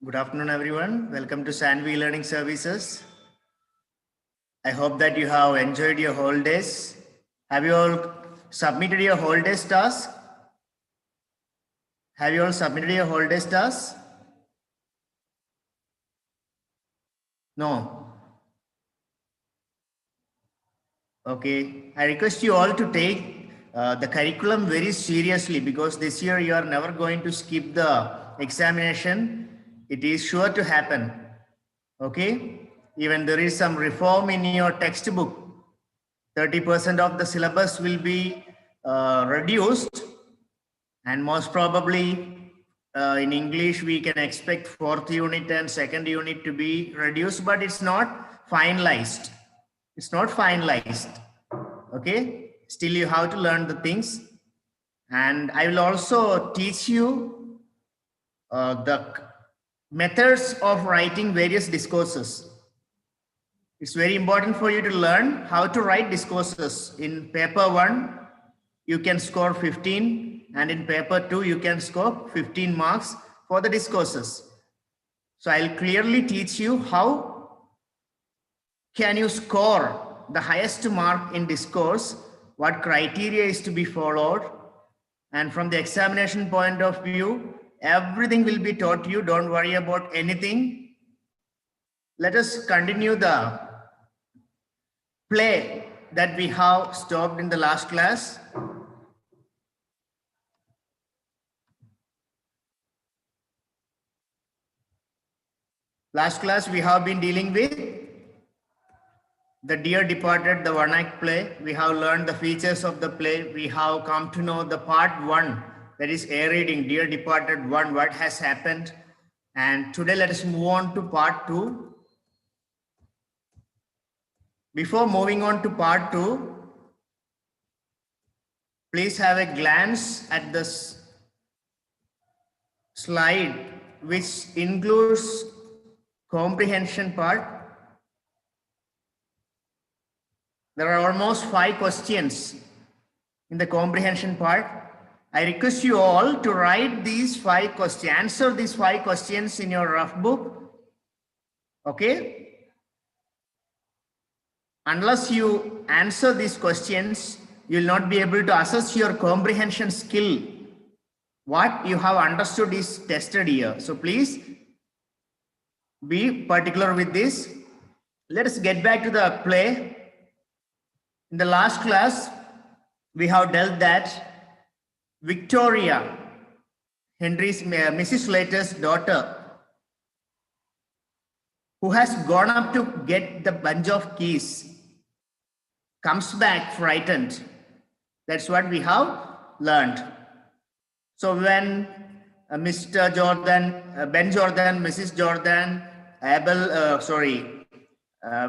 Good afternoon, everyone. Welcome to Sanvi Learning Services. I hope that you have enjoyed your holidays. Have you all submitted your holidays task? Have you all submitted your holidays task? No. Okay. I request you all to take the curriculum very seriously because this year you are never going to skip the examination. It is sure to happen. Okay. Even there is some reform in your textbook. 30% of the syllabus will be reduced, and most probably in English we can expect fourth unit and second unit to be reduced, but it's not finalized. It's not finalized. Okay, still you have to learn the things, and I will also teach you the methods of writing various discourses. It's very important for you to learn how to write discourses. In paper 1, you can score 15, and in paper 2, you can score 15 marks for the discourses. So I'll clearly teach you how can you score the highest mark in discourse, what criteria is to be followed, and from the examination point of view, everything will be taught you. Don't worry about anything. Let us continue the play that we have stopped in the last class. Last class we have been dealing with the Dear Departed, the one-act play. We have learned the features of the play. We have come to know the part 1, that is a reading, Dear Departed 1, what has happened. And today let us move on to part 2. Before moving on to part 2, please have a glance at this slide, which includes comprehension part. There are almost 5 questions in the comprehension part. I request you all to write these 5 questions, answer these 5 questions in your rough book. Okay? Unless you answer these questions, you will not be able to assess your comprehension skill. What you have understood is tested here. So please be particular with this. Let us get back to the play. In the last class, we have dealt that Victoria, Mrs. Slater's daughter, who has gone up to get the bunch of keys, comes back frightened. That's what we have learned. So when Mr. Jordan, Ben Jordan, Mrs. Jordan, Abel,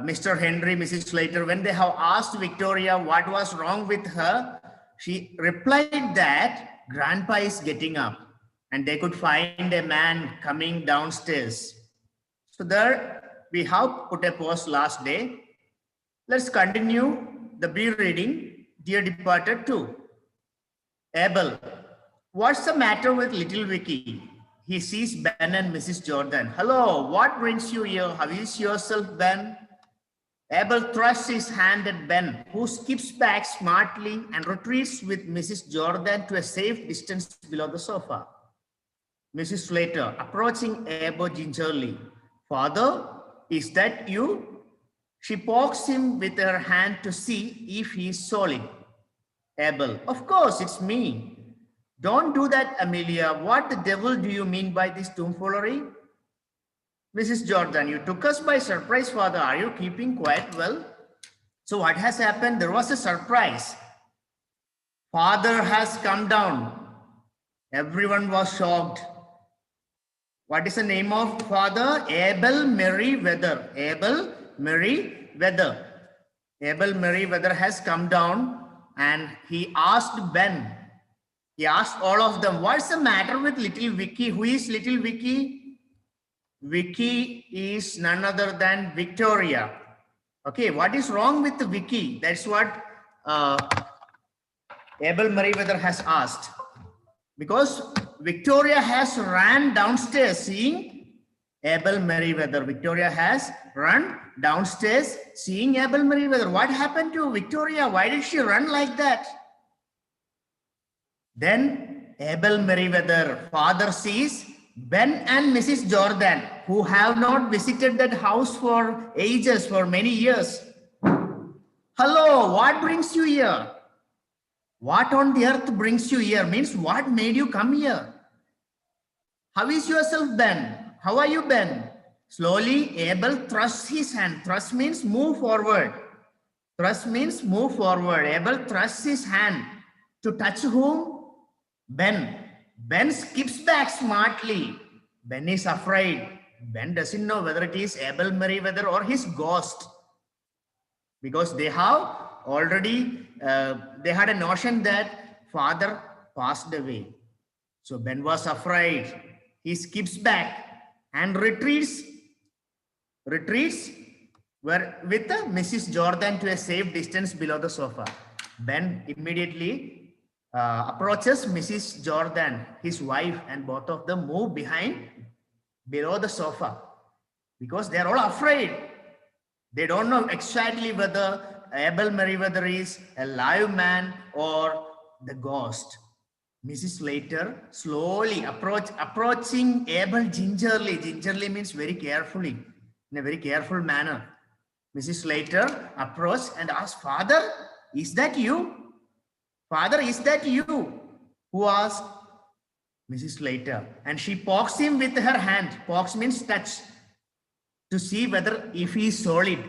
Mr. Henry, Mrs. Slater, when they have asked Victoria what was wrong with her, she replied that Grandpa is getting up and they could find a man coming downstairs. So there we have put a pause last day. Let's continue the B reading, Dear Departed 2. Abel, what's the matter with little Vicky? He sees Ben and Mrs. Jordan. Hello, what brings you here? How is yourself, Ben? Abel thrusts his hand at Ben, who skips back smartly and retreats with Mrs. Jordan to a safe distance below the sofa. Mrs. Slater, approaching Abel gingerly. Father, is that you? She pokes him with her hand to see if he is solid. Abel, of course, it's me. Don't do that, Amelia. What the devil do you mean by this tomfoolery? Mrs. Jordan, you took us by surprise, Father. Are you keeping quiet well? So what has happened? There was a surprise. Father has come down. Everyone was shocked. What is the name of father? Abel Merriweather. Abel Merriweather. Abel Merriweather has come down and he asked Ben. He asked all of them, what's the matter with little Vicky? Who is little Vicky? Vicky is none other than Victoria. Okay, what is wrong with Vicky? That's what Abel Merriweather has asked. Because Victoria has ran downstairs seeing Abel Merriweather. Victoria has run downstairs seeing Abel Merriweather. What happened to Victoria? Why did she run like that? Then Abel Merriweather, father sees Ben and Mrs. Jordan, who have not visited that house for ages, for many years. Hello, what brings you here? What on the earth brings you here? Means what made you come here? How is yourself, Ben? How are you, Ben? Slowly, Abel thrusts his hand. Thrust means move forward. Thrust means move forward. Abel thrusts his hand to touch whom? Ben. Ben skips back smartly. Ben is afraid. Ben doesn't know whether it is Abel Merriweather or his ghost. Because they have already, they had a notion that father passed away. So Ben was afraid. He skips back and retreats where with Mrs. Jordan to a safe distance below the sofa. Ben immediately approaches Mrs. Jordan, his wife, and both of them move below the sofa because they are all afraid. They don't know exactly whether Abel Merriweather is a live man or the ghost. Mrs. Slater slowly approaching Abel gingerly. Gingerly means very carefully, in a very careful manner. Mrs. Slater approached and asked, Father, is that you? Father, is that you? Who asked? Mrs. Slater. And she pokes him with her hand. Pokes means touch. To see whether if he is solid.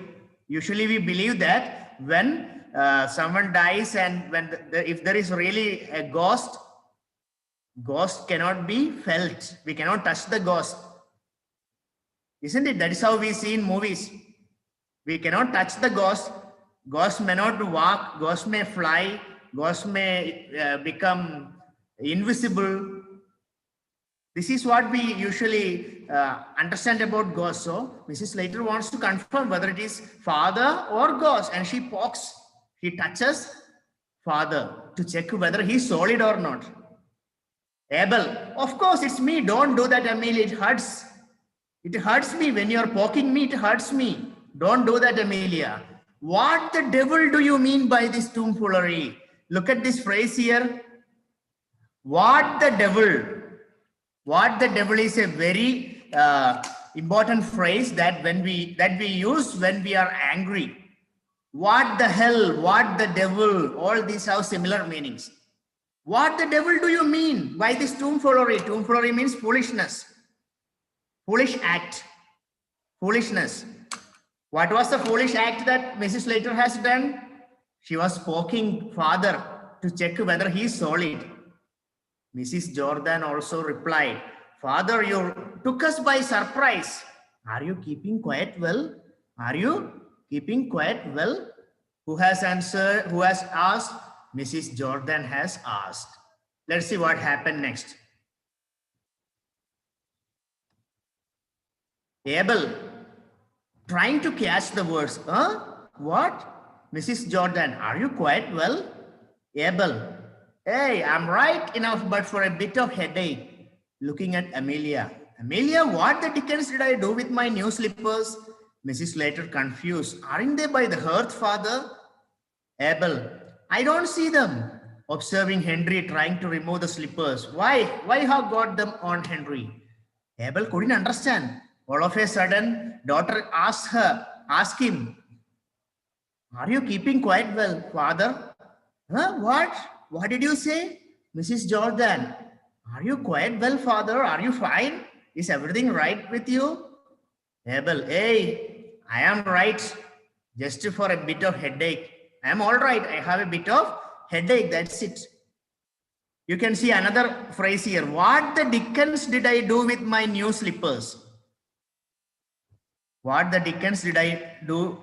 Usually we believe that when someone dies and when if there is really a ghost cannot be felt. We cannot touch the ghost. Isn't it? That is how we see in movies. We cannot touch the ghost. Ghost may not walk. Ghost may fly. Ghost may become invisible. This is what we usually understand about ghosts. So Mrs. Slater wants to confirm whether it is father or ghost, and she pokes, she touches father to check whether he is solid or not. Abel, of course it's me. Don't do that, Emily. It hurts. It hurts me when you're poking me. It hurts me. Don't do that, Amelia. What the devil do you mean by this tomfoolery? Look at this phrase here. What the devil? What the devil is a very important phrase that we use when we are angry. What the hell? What the devil? All these have similar meanings. What the devil do you mean by this tomfoolery? Tomfoolery means foolishness. Foolish act. Foolishness. What was the foolish act that Mrs. Slater has done? She was poking father to check whether he is solid. Mrs. Jordan also replied, Father, you took us by surprise. Are you keeping quiet well? Are you keeping quiet well? Who has answered? Who has asked? Mrs. Jordan has asked. Let's see what happened next. Abel, trying to catch the words. What? Mrs. Jordan, are you quite well? Abel, hey, I'm right enough, but for a bit of headache. Looking at Amelia. Amelia, what the dickens did I do with my new slippers? Mrs. Slater confused. Aren't they by the hearth, father? Abel, I don't see them. Observing Henry trying to remove the slippers. Why have got them on, Henry? Abel couldn't understand. All of a sudden, daughter asked him, are you keeping quite well, father? Huh? What? What did you say? Mrs. Jordan, are you quite well, father? Are you fine? Is everything right with you? Abel, hey, I am right. Just for a bit of headache. I am all right. I have a bit of headache. That's it. You can see another phrase here. What the dickens did I do with my new slippers? What the dickens did I do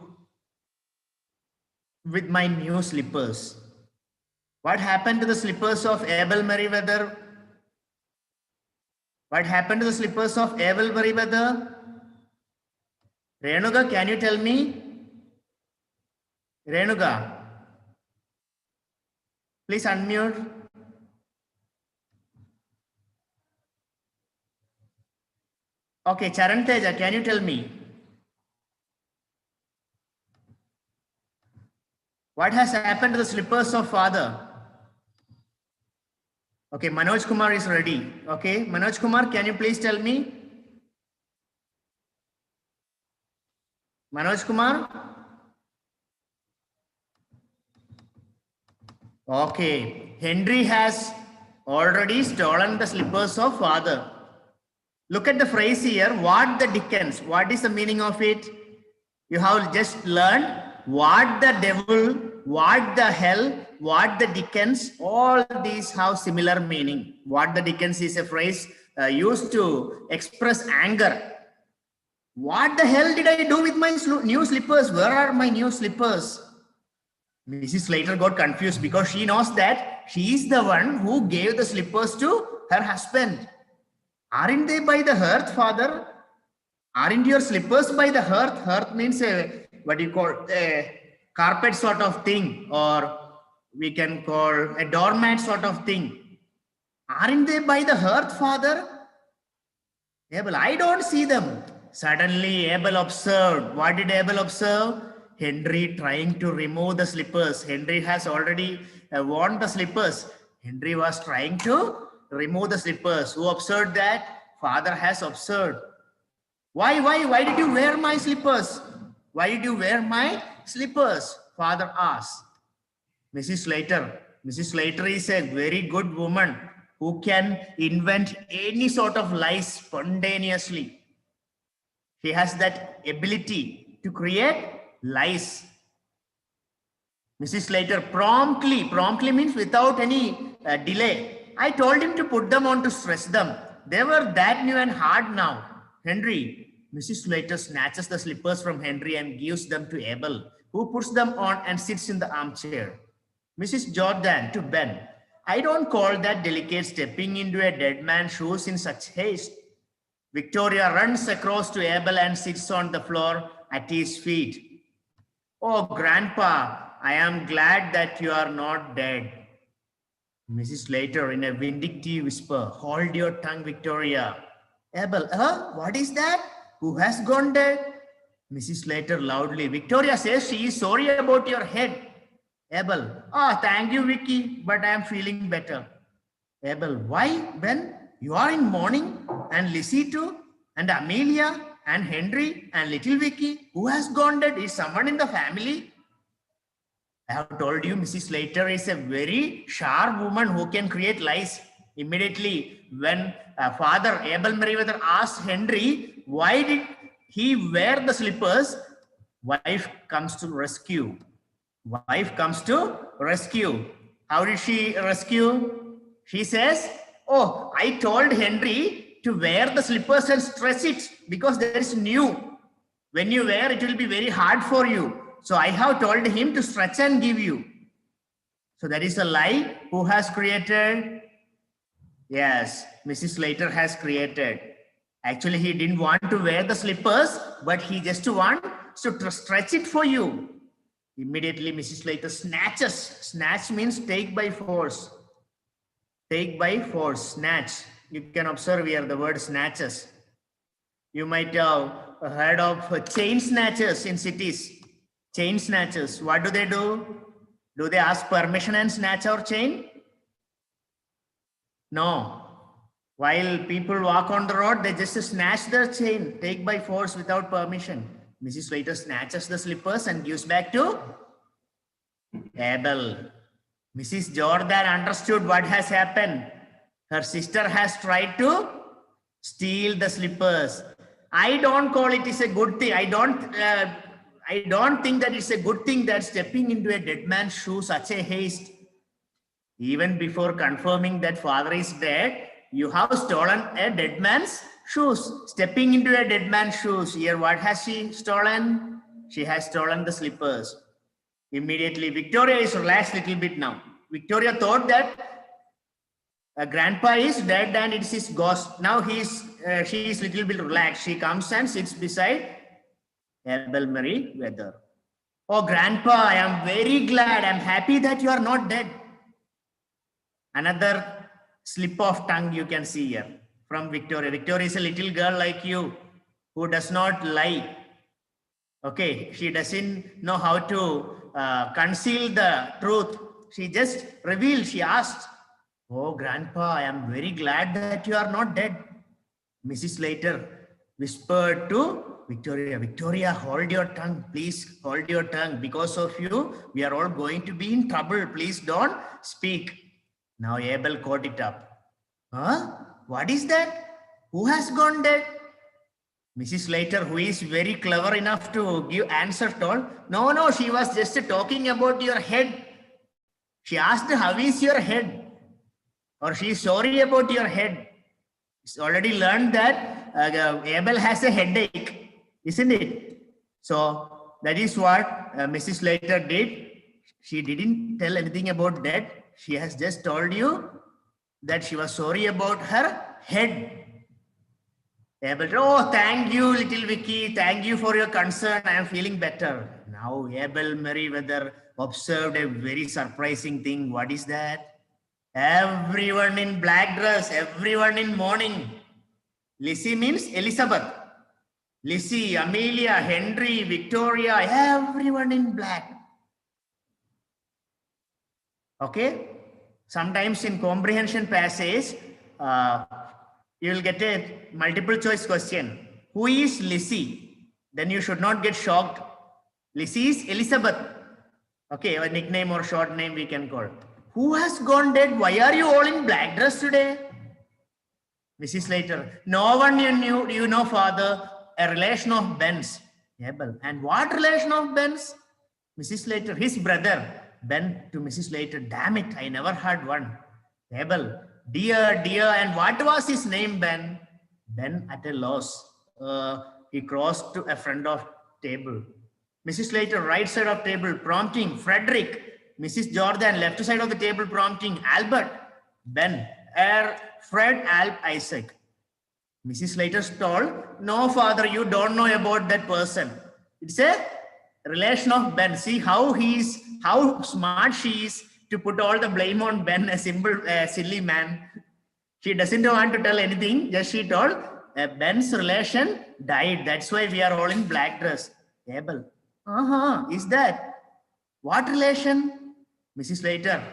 with my new slippers? What happened to the slippers of Abel Merriweather? What happened to the slippers of Abel Merriweather? Renuga, can you tell me? Renuga, please unmute. Okay, Charanteja, can you tell me what has happened to the slippers of father? Okay, Manoj Kumar is ready. Okay, Manoj Kumar, can you please tell me? Manoj Kumar? Okay, Henry has already stolen the slippers of father. Look at the phrase here. What the Dickens? What is the meaning of it? You have just learned what the devil, what the hell, what the Dickens. All these have similar meaning. What the Dickens is a phrase used to express anger. What the hell did I do with my new slippers? Where are my new slippers? Mrs. Slater got confused because she knows that she is the one who gave the slippers to her husband. Aren't they by the hearth, father? Aren't your slippers by the hearth? Hearth means a, what do you call, a carpet sort of thing, or we can call a doormat sort of thing. Aren't they by the hearth, father? Abel, I don't see them. Suddenly Abel observed. What did Abel observe? Henry trying to remove the slippers. Henry has already worn the slippers. Henry was trying to remove the slippers. Who observed that? Father has observed. Why did you wear my slippers? Why did you wear my slippers? Father asked. Mrs. Slater. Mrs. Slater is a very good woman who can invent any sort of lies spontaneously. She has that ability to create lies. Mrs. Slater promptly means without any delay. I told him to put them on to stress them. They were that new and hard now. Henry, Mrs. Slater snatches the slippers from Henry and gives them to Abel, who puts them on and sits in the armchair. Mrs. Jordan to Ben, I don't call that delicate stepping into a dead man's shoes in such haste. Victoria runs across to Abel and sits on the floor at his feet. Oh, Grandpa, I am glad that you are not dead. Mrs. Slater in a vindictive whisper, hold your tongue, Victoria. Abel, what is that? Who has gone dead? Mrs. Slater loudly, Victoria says she is sorry about your head. Abel, thank you, Vicky, but I am feeling better. Abel, why? Ben, you are in mourning, and Lizzie too, and Amelia, and Henry, and little Vicky. Who has gone dead? Is someone in the family? I have told you, Mrs. Slater is a very sharp woman who can create lies. Immediately, when Father Abel Meriwether asked Henry, why did he wear the slippers? Wife comes to rescue. Wife comes to rescue. How did she rescue? She says, oh, I told Henry to wear the slippers and stretch it because there is new. When you wear, it will be very hard for you. So I have told him to stretch and give you. So that is a lie. Who has created? Yes, Mrs. Slater has created. Actually, he didn't want to wear the slippers, but he just wants to stretch it for you. Immediately, Mrs. Slater snatches. Snatch means take by force. Take by force, snatch. You can observe here the word snatches. You might have heard of chain snatchers in cities. Chain snatchers, what do? Do they ask permission and snatch our chain? No. While people walk on the road, they just snatch their chain, take by force without permission. Mrs. Slater snatches the slippers and gives back to Abel. Mrs. Jordan understood what has happened. Her sister has tried to steal the slippers. I don't call it is a good thing. I don't think that it's a good thing that stepping into a dead man's shoe such a haste. Even before confirming that father is dead, you have stolen a dead man's shoes. Stepping into a dead man's shoes. Here, what has she stolen? She has stolen the slippers. Immediately, Victoria is relaxed a little bit now. Victoria thought that grandpa is dead and it's his ghost. Now she is little bit relaxed. She comes and sits beside Abel Meriwether. Oh, grandpa, I am very glad. I'm happy that you are not dead. Another slip of tongue you can see here. from Victoria. Victoria is a little girl like you who does not lie. Okay, she doesn't know how to conceal the truth. She just revealed. She asked, "Oh, Grandpa, I am very glad that you are not dead." Mrs. Slater whispered to Victoria, "Victoria, hold your tongue. Please hold your tongue. Because of you, we are all going to be in trouble. Please don't speak." Now Abel caught it up. "Huh? What is that? Who has gone dead?" Mrs. Slater, who is very clever enough to give answer, told, No, she was just talking about your head. She asked, how is your head? Or she is sorry about your head. It's already learned that Abel has a headache, isn't it? So that is what Mrs. Slater did. She didn't tell anything about that. She has just told you that she was sorry about her head. Abel, "Oh, thank you, little Vicky. Thank you for your concern. I am feeling better." Now Abel Merriweather observed a very surprising thing. What is that? Everyone in black dress, everyone in mourning. Lizzie means Elizabeth. Lizzie, Amelia, Henry, Victoria, everyone in black. Okay? Sometimes in comprehension passage, you will get a multiple choice question. Who is Lizzie? Then you should not get shocked. Lizzie is Elizabeth. Okay, a nickname or short name we can call. Who has gone dead? Why are you all in black dress today? Mrs. Slater, no one you know, Father, a relation of Ben's. Abel, and what relation of Ben's? Mrs. Slater, his brother. Ben to Mrs. Slater, damn it, I never had one. Abel, dear, and what was his name, Ben? Ben at a loss. He crossed to a friend of table. Mrs. Slater, right side of table, prompting, Frederick. Mrs. Jordan, left side of the table, prompting, Albert. Ben, Fred, Alp, Isaac. Mrs. Slater told, no, Father, you don't know about that person. It's a relation of Ben. See how smart she is to put all the blame on Ben, a simple, silly man. She doesn't want to tell anything. Just she told, Ben's relation died. That's why we are all in black dress. Abel, is that? What relation? Mrs. Slater,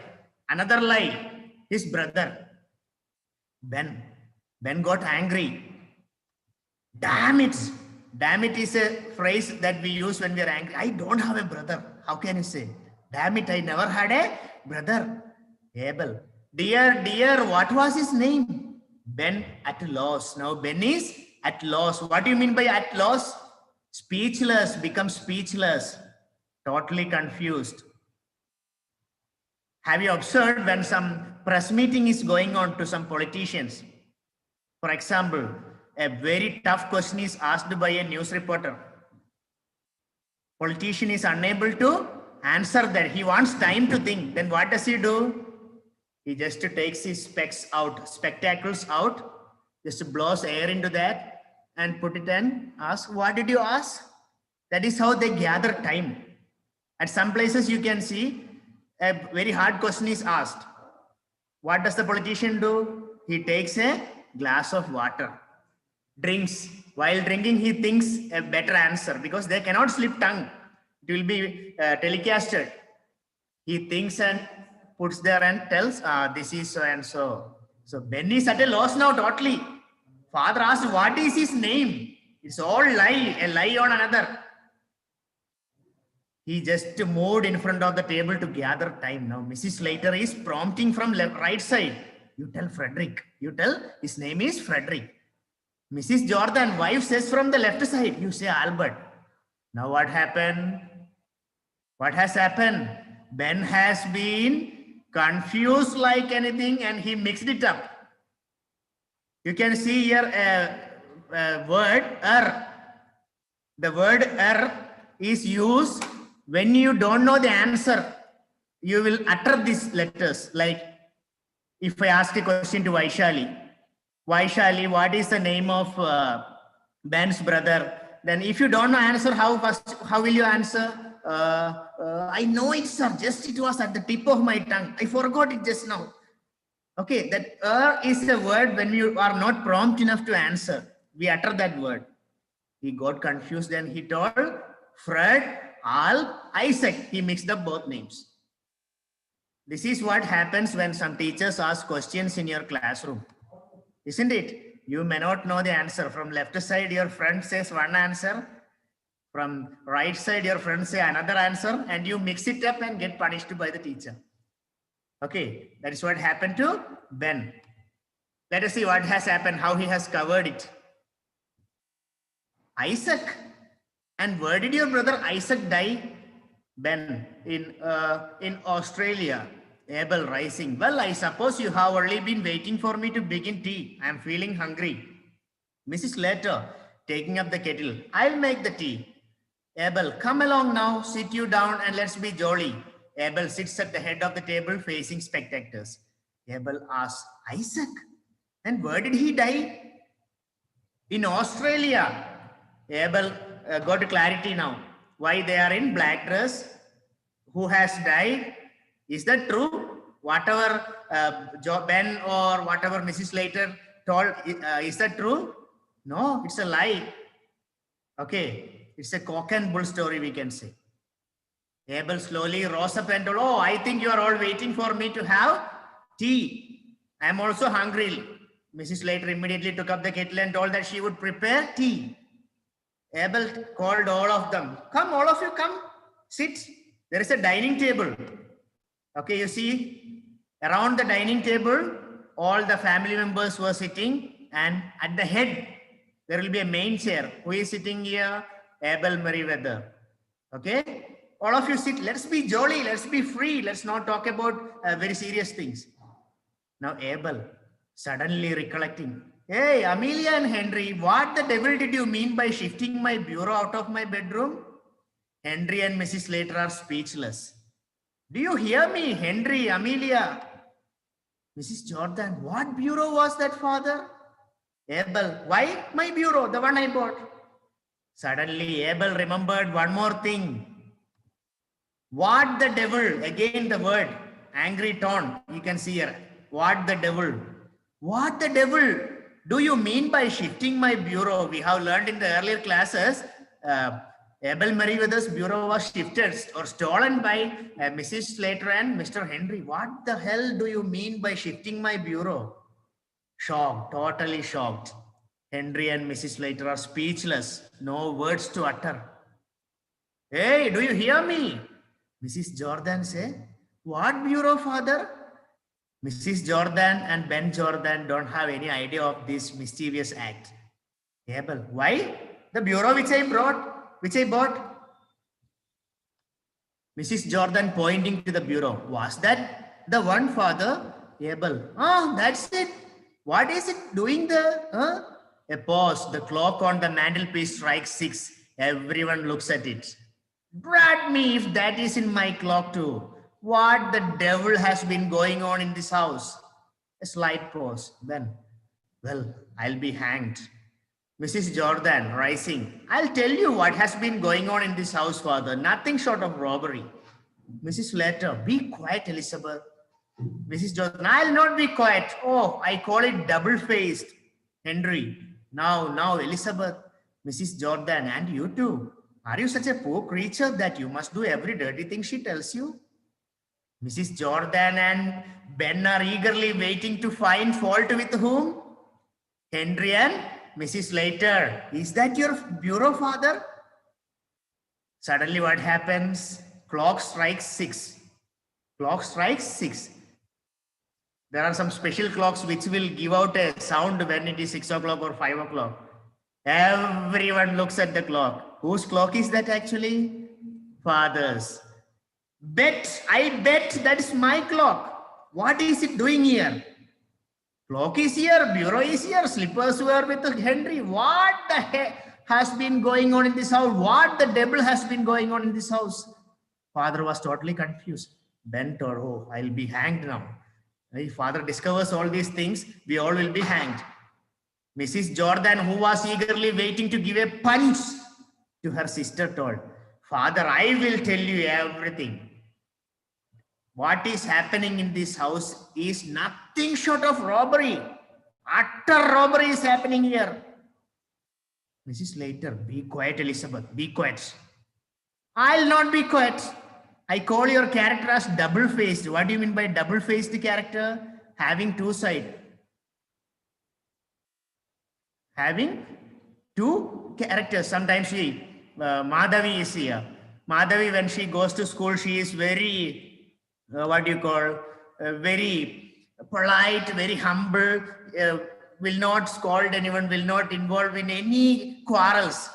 another lie. His brother. Ben got angry. Damn it. Damn it is a phrase that we use when we are angry. I don't have a brother. How can you say? Damn it, I never had a brother. Abel, dear, what was his name? Ben at loss. Now Ben is at loss. What do you mean by at loss? Speechless, becomes speechless. Totally confused. Have you observed when some press meeting is going on to some politicians? For example, a very tough question is asked by a news reporter. Politician is unable to answer that. He wants time to think. Then what does he do? He just takes his spectacles out, just blows air into that and put it and ask, what did you ask? That is how they gather time. At some places you can see a very hard question is asked. What does the politician do? He takes a glass of water, drinks. While drinking, he thinks a better answer because they cannot slip tongue. It will be telecasted. He thinks and puts there and tells, this is so and so. So Ben is at a loss now totally. Father asked, what is his name? It's all lie, a lie on another. He just moved in front of the table to gather time. Now Mrs. Slater is prompting from right side. You tell Frederick. You tell his name is Frederick. Mrs. Jordan, wife, says from the left side. You say Albert. Now what happened? What has happened? Ben has been confused like anything and he mixed it up. You can see here a word er. The word er is used when you don't know the answer. You will utter these letters. Like if I ask a question to Vaishali, what is the name of Ben's brother? Then if you don't know answer, how will you answer? I know it, sir. Just it was at the tip of my tongue. I forgot it just now. Okay, that is a word when you are not prompt enough to answer. We utter that word. He got confused and he told Fred, Al, Isaac. He mixed up both names. This is what happens when some teachers ask questions in your classroom. Isn't it? You may not know the answer. From left side, your friend says one answer. From right side, your friend say another answer. And you mix it up and get punished by the teacher. Okay, that is what happened to Ben. Let us see what has happened, how he has covered it. Isaac. And where did your brother Isaac die? Ben, in Australia. Abel rising. Well, I suppose you have only been waiting for me to begin tea. I am feeling hungry. Mrs. Slater, taking up the kettle. I'll make the tea. Abel, come along now, sit you down and let's be jolly. Abel sits at the head of the table facing spectators. Abel asks, Isaac? And where did he die? In Australia. Abel got clarity now. Why they are in black dress? Who has died? Is that true? Whatever Ben or whatever Mrs. Slater told, is that true? No, it's a lie. Okay, it's a cock and bull story, we can say. Abel slowly rose up and told, oh, I think you are all waiting for me to have tea. I am also hungry. Mrs. Slater immediately took up the kettle and told that she would prepare tea. Abel called all of them. Come, all of you, come, sit. There is a dining table. Okay, you see, around the dining table, all the family members were sitting, and at the head, there will be a main chair. Who is sitting here? Abel Merriweather. Okay, all of you sit. Let's be jolly. Let's be free. Let's not talk about very serious things. Now, Abel, suddenly recollecting, hey, Amelia and Henry, what the devil did you mean by shifting my bureau out of my bedroom? Henry and Mrs. Slater are speechless. Do you hear me, Henry, Amelia? Mrs. Jordan, what bureau was that, father? Abel, why my bureau, the one I bought? Suddenly, Abel remembered one more thing. What the devil, again the word, angry tone, you can see here. What the devil? What the devil do you mean by shifting my bureau? We have learned in the earlier classes, Abel Merriweather's bureau was shifted or stolen by Mrs. Slater and Mr. Henry. What the hell do you mean by shifting my bureau? Shocked, totally shocked. Henry and Mrs. Slater are speechless, no words to utter. Hey, do you hear me? Mrs. Jordan say, what bureau, father? Mrs. Jordan and Ben Jordan don't have any idea of this mischievous act. Abel, why? The bureau which I bought. Mrs. Jordan pointing to the bureau. Was that the one, father? Abel, that's it. What is it doing there? A pause. The clock on the mantelpiece strikes 6. Everyone looks at it. Drat me if that is in my clock too. What the devil has been going on in this house? A slight pause. Then, well, I'll be hanged. Mrs. Jordan rising. I'll tell you what has been going on in this house, father. Nothing short of robbery. Mrs. Slater, be quiet, Elizabeth. Mrs. Jordan, I'll not be quiet. Oh, I call it double-faced. Henry, now, Elizabeth. Mrs. Jordan, and you too. Are you such a poor creature that you must do every dirty thing she tells you? Mrs. Jordan and Ben are eagerly waiting to find fault with whom? Henry and Mrs. Slater. Is that your bureau, father? Suddenly what happens? Clock strikes 6. Clock strikes 6. There are some special clocks which will give out a sound when it is 6 o'clock or 5 o'clock. Everyone looks at the clock. Whose clock is that actually? Father's. I bet that's my clock. What is it doing here? Clock is here, bureau is here, slippers were with Henry. What the heck has been going on in this house? What the devil has been going on in this house? Father was totally confused. Ben told, oh, I'll be hanged now. If father discovers all these things, we all will be hanged. Mrs. Jordan, who was eagerly waiting to give a punch to her sister, told, Father, I will tell you everything. what is happening in this house is nothing short of robbery. Utter robbery is happening here. Mrs. Slater, be quiet, Elizabeth, be quiet. I'll not be quiet. I call your character as double-faced. What do you mean by double-faced character? Having two sides. Having two characters. Sometimes Madhavi is here. Madhavi, when she goes to school, she is very, very polite, very humble, will not scold anyone, will not involve in any quarrels.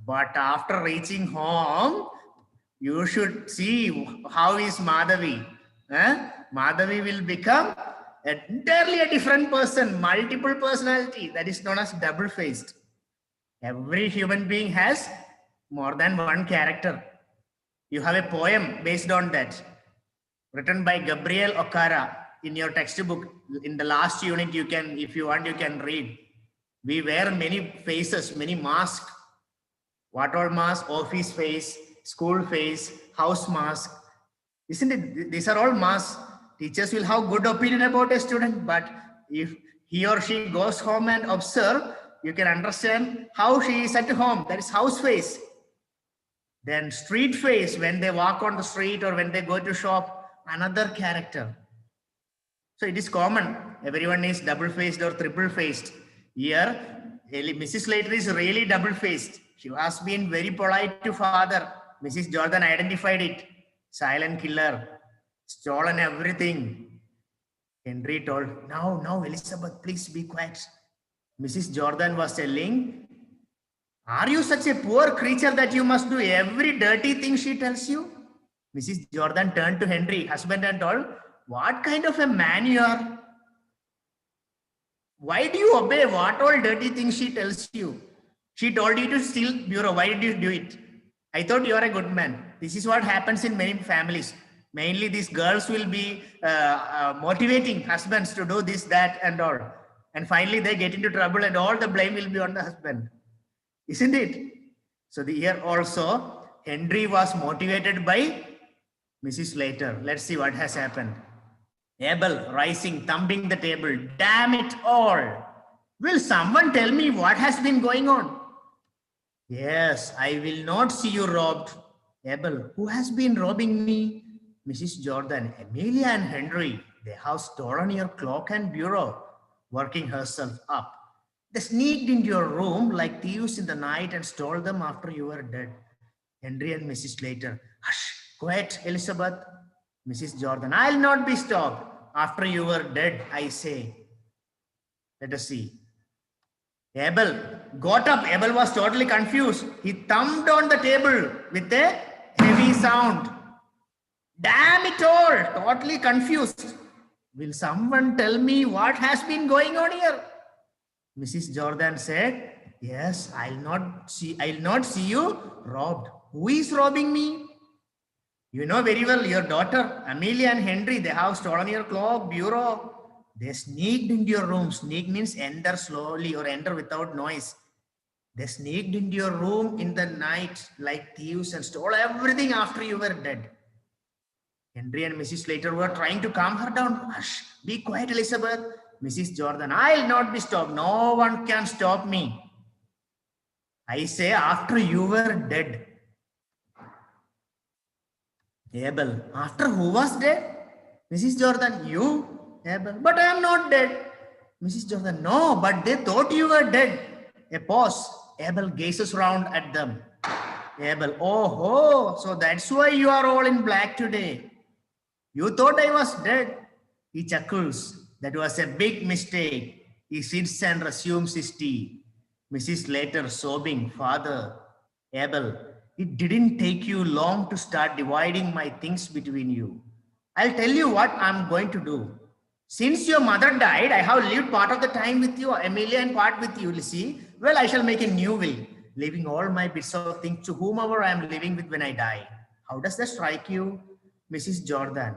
But after reaching home, you should see how is Madhavi. Madhavi will become entirely a different person, multiple personality. That is known as double-faced. Every human being has more than one character. You have a poem based on that, written by Gabriel Okara in your textbook. In the last unit, you can, if you want, you can read. We wear many faces, many masks. What all masks? Office face, school face, house mask. Isn't it? These are all masks. Teachers will have good opinion about a student, but if he or she goes home and observe, you can understand how she is at home. That is house face. Then street face, when they walk on the street or when they go to shop, another character. So it is common. Everyone is double-faced or triple-faced. Here, Mrs. Slater is really double-faced. She has been very polite to father. Mrs. Jordan identified it. Silent killer. Stolen everything. Henry told, now, Elizabeth, please be quiet. Mrs. Jordan was telling, are you such a poor creature that you must do every dirty thing she tells you? Mrs. Jordan turned to Henry, husband, and told, what kind of a man you are? Why do you obey what all dirty things she tells you? She told you to steal bureau. Why did you do it? I thought you are a good man. This is what happens in many families. Mainly these girls will be motivating husbands to do this, that, and all. And finally they get into trouble and all the blame will be on the husband. Isn't it? So here also, Henry was motivated by Mrs. Slater. Let's see what has happened. Abel rising, thumping the table. Damn it all. Will someone tell me what has been going on? Yes, I will not see you robbed. Abel, who has been robbing me? Mrs. Jordan, Amelia and Henry, they have stolen your clock and bureau. Working herself up. They sneaked into your room like thieves in the night and stole them after you were dead. Henry and Mrs. Slater, hush, quiet, Elizabeth. Mrs. Jordan, I'll not be stopped. After you were dead, I say. Let us see. Abel got up. Abel was totally confused. He thumped on the table with a heavy sound. Damn it all, totally confused. Will someone tell me what has been going on here? Mrs. Jordan said, yes, I'll not see you robbed. Who is robbing me? You know very well your daughter, Amelia and Henry, they have stolen your clock, bureau. They sneaked into your room. Sneak means enter slowly or enter without noise. They sneaked into your room in the night like thieves and stole everything after you were dead. Henry and Mrs. Slater were trying to calm her down. Hush, be quiet, Elizabeth. Mrs. Jordan, I'll not be stopped. No one can stop me. I say after you were dead. Abel, after who was dead? Mrs. Jordan, you? Abel, but I am not dead. Mrs. Jordan, no, but they thought you were dead. A pause. Abel gazes round at them. Abel, oh, so that's why you are all in black today. You thought I was dead. He chuckles. That was a big mistake. He sits and resumes his tea. Mrs. Slater sobbing, Father, Abel, it didn't take you long to start dividing my things between you. I'll tell you what I'm going to do. Since your mother died, I have lived part of the time with you, Amelia, and part with you, Lizzie. Well, I shall make a new will, leaving all my bits of things to whomever I am living with when I die. How does that strike you? Mrs. Jordan,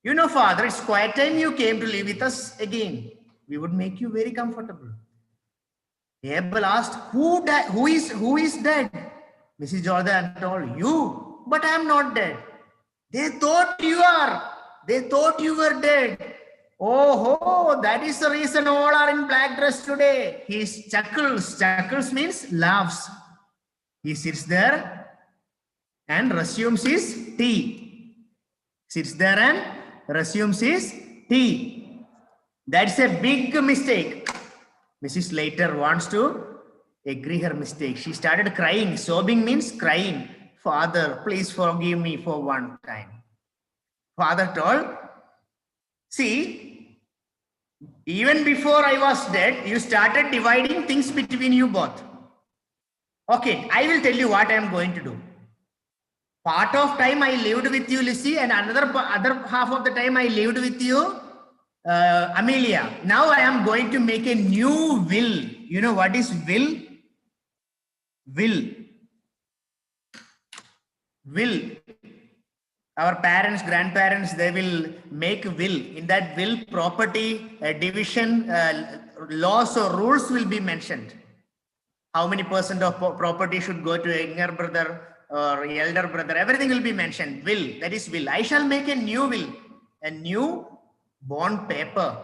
you know, Father, it's quite time you came to live with us again. We would make you very comfortable. Abel asked, who is dead? Mrs. Jordan told, you, but I am not dead. They thought you are. They thought you were dead. Oh, that is the reason all are in black dress today. He chuckles. Chuckles means laughs. He sits there and resumes his tea. Sits there and resumes his tea. That's a big mistake. Mrs. Slater wants to agree her mistake. She started crying. Sobbing means crying. Father, please forgive me for one time. Father told, see, even before I was dead, you started dividing things between you both. Okay, I will tell you what I am going to do. Part of time I lived with you, Lizzie, and other half of the time I lived with you, Amelia. Now I am going to make a new will. You know what is will? Will. Our parents, grandparents, they will make will. In that will, property, division, laws or rules will be mentioned. How many percent of property should go to a younger brother or elder brother? Everything will be mentioned. Will, that is will. I shall make a new will, a new bond paper.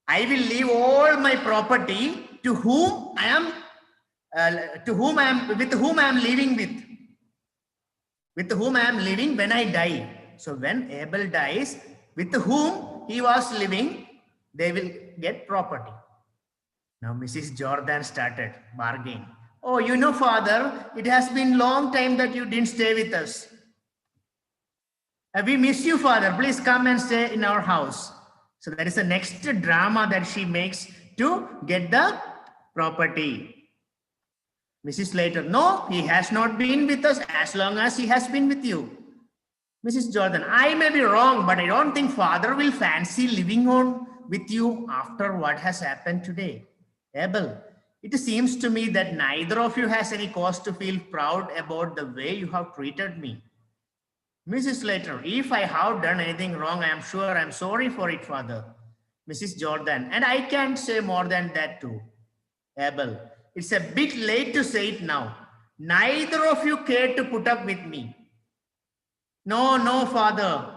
I will leave all my property to whom I am, with whom I am living with. With whom I am living when I die. So when Abel dies, with whom he was living, they will get property. Now Mrs. Jordan started bargaining. Oh, you know, Father, it has been long time that you didn't stay with us. We miss you, Father. Please come and stay in our house. So that is the next drama that she makes to get the property. Mrs. Slater, no, he has not been with us as long as he has been with you. Mrs. Jordan, I may be wrong, but I don't think Father will fancy living on with you after what has happened today. Abel, it seems to me that neither of you has any cause to feel proud about the way you have treated me. Mrs. Slater, if I have done anything wrong, I am sure I am sorry for it, Father. Mrs. Jordan, and I can't say more than that too. Abel, it's a bit late to say it now. Neither of you care to put up with me. No, Father.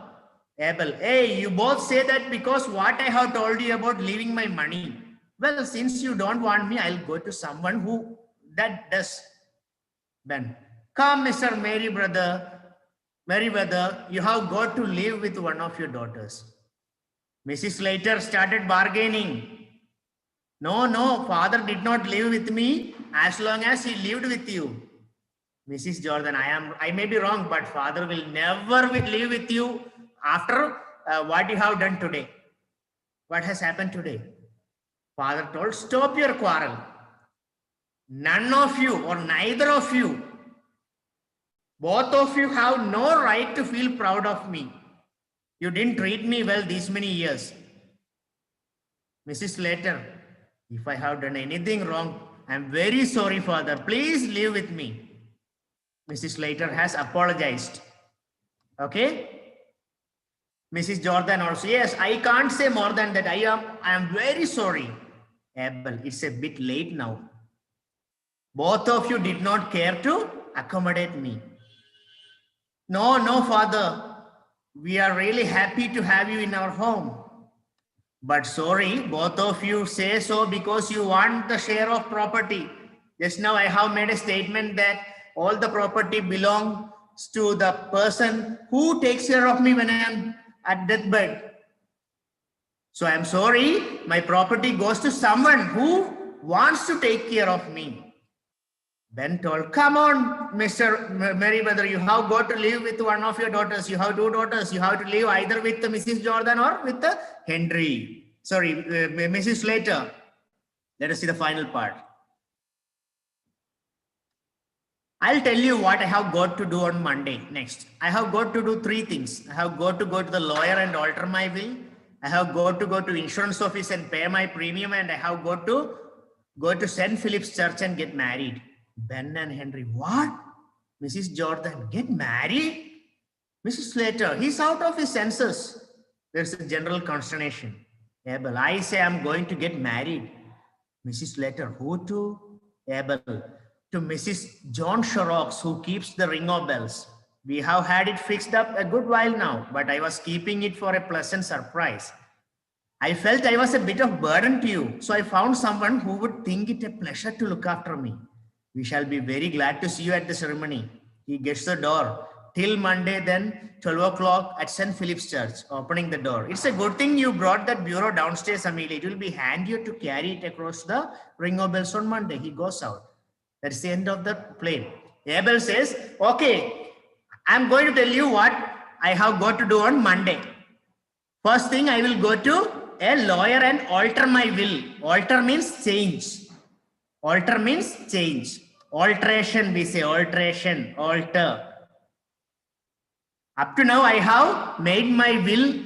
Abel, hey, you both say that because what I have told you about leaving my money. Well, since you don't want me, I'll go to someone who that does. Ben, come, Mr. Merryweather, you have got to live with one of your daughters. Mrs. Slater started bargaining. No, Father did not live with me as long as he lived with you. Mrs. Jordan, I may be wrong, but Father will never live with you after what you have done today. What has happened today? Father told, stop your quarrel. None of you or neither of you, both of you have no right to feel proud of me. You didn't treat me well these many years. Mrs. Slater, if I have done anything wrong, I'm very sorry, Father. Please live with me. Mrs. Slater has apologized. Okay? Mrs. Jordan also, yes, I can't say more than that. I am very sorry. Abel, it's a bit late now. Both of you did not care to accommodate me. No, Father. We are really happy to have you in our home. But sorry, both of you say so because you want the share of property. Just now I have made a statement that all the property belongs to the person who takes care of me when I am at deathbed. So I'm sorry, my property goes to someone who wants to take care of me. Ben told, come on, Mr. Merryweather, you have got to live with one of your daughters. You have two daughters. You have to live either with Mrs. Jordan or with Henry. Sorry, Mrs. Slater. Let us see the final part. I'll tell you what I have got to do on Monday next. I have got to do three things. I have got to go to the lawyer and alter my will. I have got to go to insurance office and pay my premium. And I have got to go to St. Philip's Church and get married. Ben and Henry, what? Mrs. Jordan, get married? Mrs. Slater, he's out of his senses. There's a general consternation. Abel, I say I'm going to get married. Mrs. Slater, who to? Abel, to Mrs. John Shorrocks, who keeps the ring of bells. We have had it fixed up a good while now, but I was keeping it for a pleasant surprise. I felt I was a bit of burden to you, so I found someone who would think it a pleasure to look after me. We shall be very glad to see you at the ceremony. He gets the door. Till Monday, then 12 o'clock at St. Philip's Church, opening the door. It's a good thing you brought that bureau downstairs, Amelia. It will be handier to carry it across the ring of bells on Monday. He goes out. That's the end of the play. Abel says, okay, I'm going to tell you what I have got to do on Monday. First thing, I will go to a lawyer and alter my will. Alter means change. Alter means change. Alteration, we say alteration, alter. Up to now, I have made my will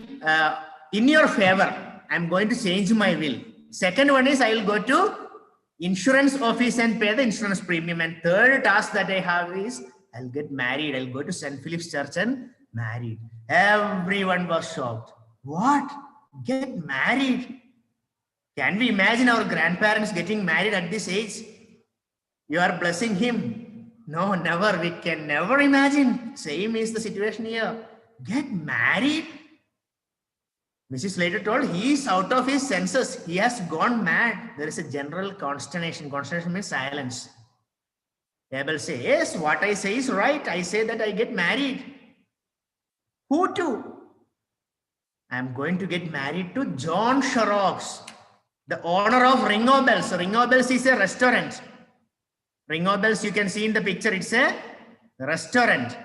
in your favor. I'm going to change my will. Second one is I will go to insurance office and pay the insurance premium. And third task that I have is I'll get married. I'll go to St. Philip's Church and married. Everyone was shocked. What? Get married? Can we imagine our grandparents getting married at this age? You are blessing him. No, never. We can never imagine. Same is the situation here. Get married? Mrs. Slater told he is out of his senses. He has gone mad. There is a general consternation. Consternation means silence. Abel says, yes, what I say is right. I say that I get married. Who to? I am going to get married to John Sharrox, the owner of Ring o' Bells. So Ring o' Bells is a restaurant. Ring o' Bells, you can see in the picture, it's a restaurant.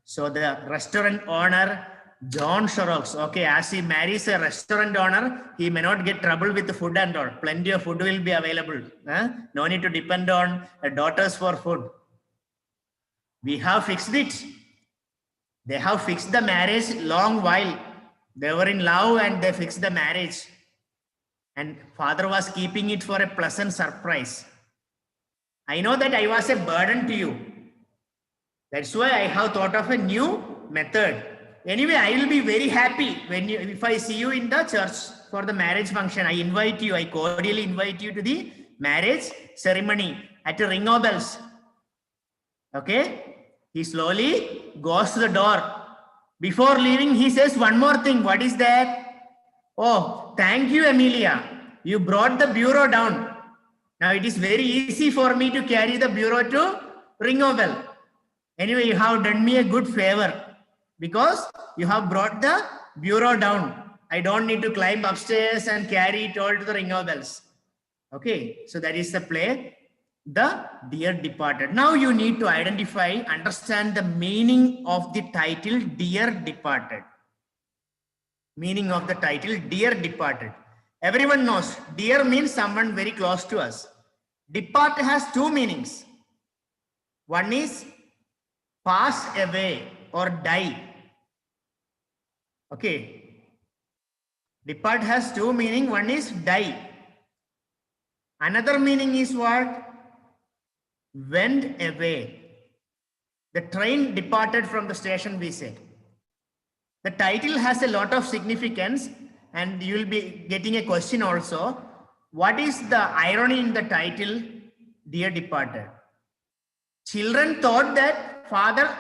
So the restaurant owner, John Sharrox, okay, as he marries a restaurant owner, he may not get trouble with the food and all. Plenty of food will be available. No need to depend on daughters for food. We have fixed it. They have fixed the marriage long while. They were in love and they fixed the marriage. And father was keeping it for a pleasant surprise. I know that I was a burden to you. That's why I have thought of a new method. Anyway, I will be very happy if I see you in the church for the marriage function. I invite you, I cordially invite you to the marriage ceremony at the Ring o' Bells. Okay? He slowly goes to the door. Before leaving, he says one more thing. What is that? Oh, thank you, Amelia. You brought the bureau down. Now it is very easy for me to carry the bureau to Ring o' Bell. Anyway, you have done me a good favor because you have brought the bureau down. I don't need to climb upstairs and carry it all to the Ring o' Bells. Okay, so that is the play, The Dear Departed. Now you need to understand the meaning of the title, Dear Departed. Meaning of the title, Dear Departed. Everyone knows, dear means someone very close to us. Depart has two meanings. One is pass away or die. Okay. Depart has two meanings. One is die. Another meaning is what? Went away. The train departed from the station, we say. The title has a lot of significance and you will be getting a question also. What is the irony in the title, Dear Departed? Children thought that father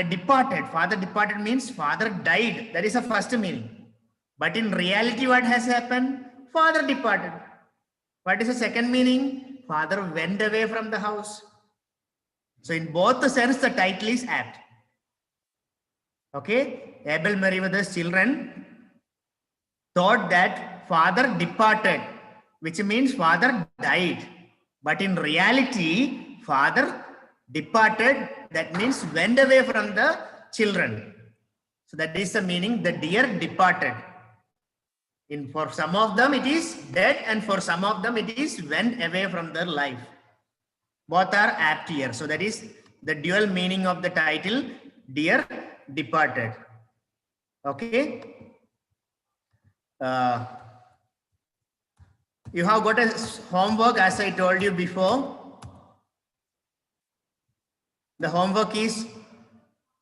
departed. Father departed means father died. That is the first meaning. But in reality, what has happened? Father departed. What is the second meaning? Father went away from the house. So in both the sense, the title is apt. Okay, Abel Meriwether's children thought that father departed, which means father died. But in reality, father departed, that means went away from the children. So that is the meaning, the dear departed. For some of them it is dead and for some of them it is went away from their life. Both are apt here. So that is the dual meaning of the title, Dear Departed. Okay. You have got a homework as I told you before. The homework is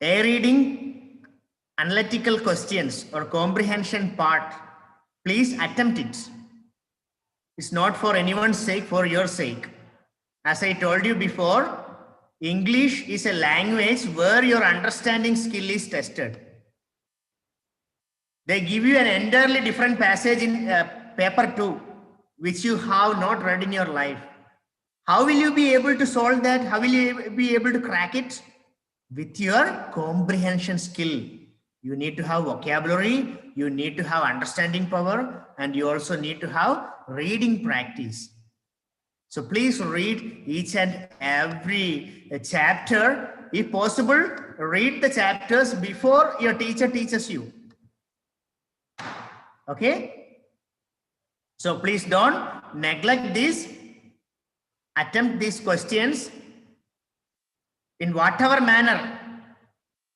a reading, analytical questions or comprehension part. Please attempt it. It's not for anyone's sake, for your sake. As I told you before, English is a language where your understanding skill is tested. They give you an entirely different passage in paper 2, which you have not read in your life. How will you be able to solve that? How will you be able to crack it? With your comprehension skill. You need to have vocabulary, you need to have understanding power, and you also need to have reading practice. So please read each and every chapter. If possible, read the chapters before your teacher teaches you. Okay? So please don't neglect this. Attempt these questions in whatever manner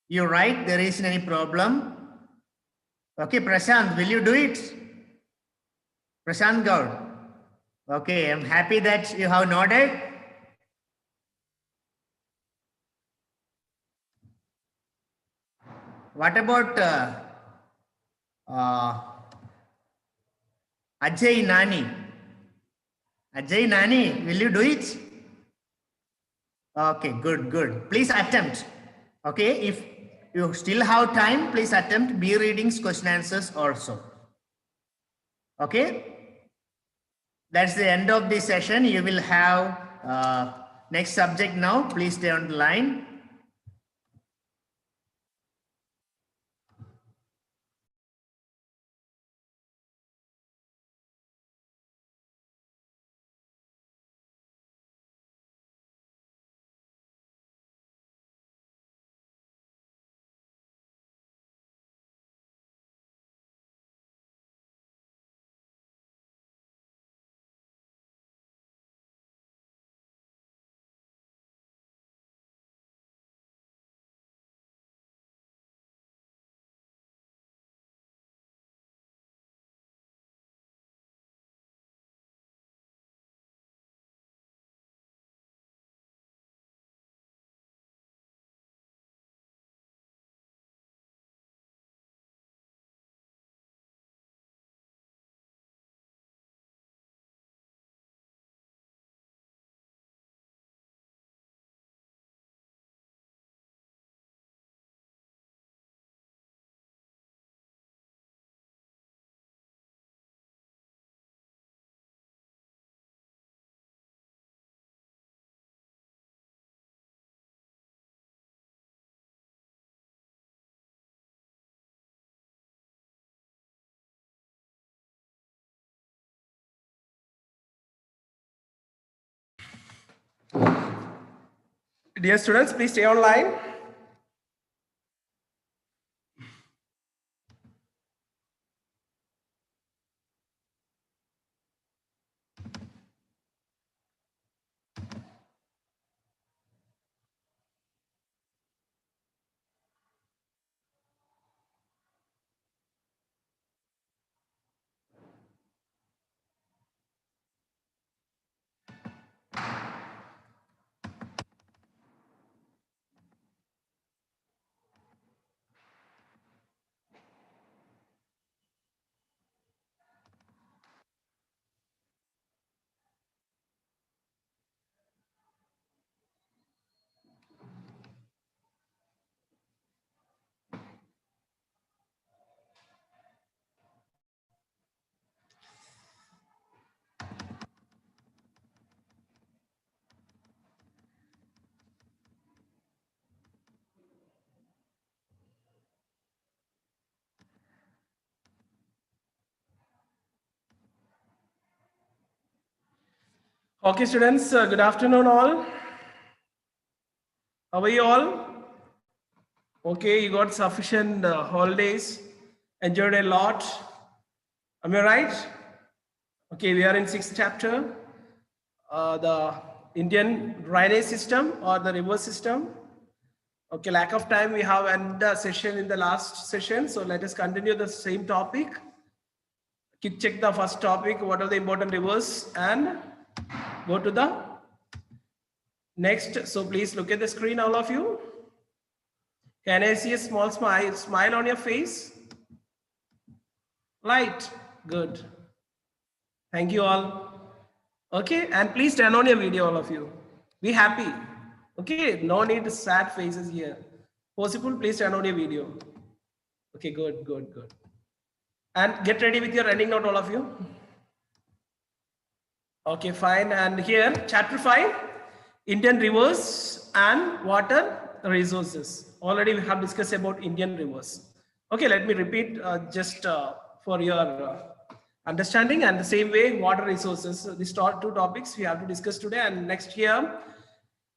you write. There isn't any problem. Okay, Prashant, will you do it? Prashant Gaur. Okay, I'm happy that you have nodded. What about Ajay Nani? Ajay Nani, will you do it? Okay, good. Please attempt. Okay, if you still have time, please attempt B readings, question answers also. Okay, that's the end of this session. You will have next subject now. Please stay on the line. Dear students, please stay online. Okay, students, good afternoon all. How are you all? Okay, you got sufficient holidays, enjoyed a lot. Am I right? Okay, we are in 6th chapter, the Indian drainage system or the river system. Okay, lack of time, we have ended the session in the last session. So let us continue the same topic. Check the first topic, what are the important rivers, and go to the next. So please look at the screen, all of you. Can I see a small smile on your face? Light, good. Thank you all. Okay, and please turn on your video, all of you. Be happy. Okay, no need sad faces here. Possible, please turn on your video. Okay, good, good, good. And get ready with your running note, all of you. Okay, fine. And here, chapter 5, Indian rivers and water resources. Already we have discussed about Indian rivers. Okay, let me repeat just for your understanding. And the same way, water resources. These two topics we have to discuss today. And next year,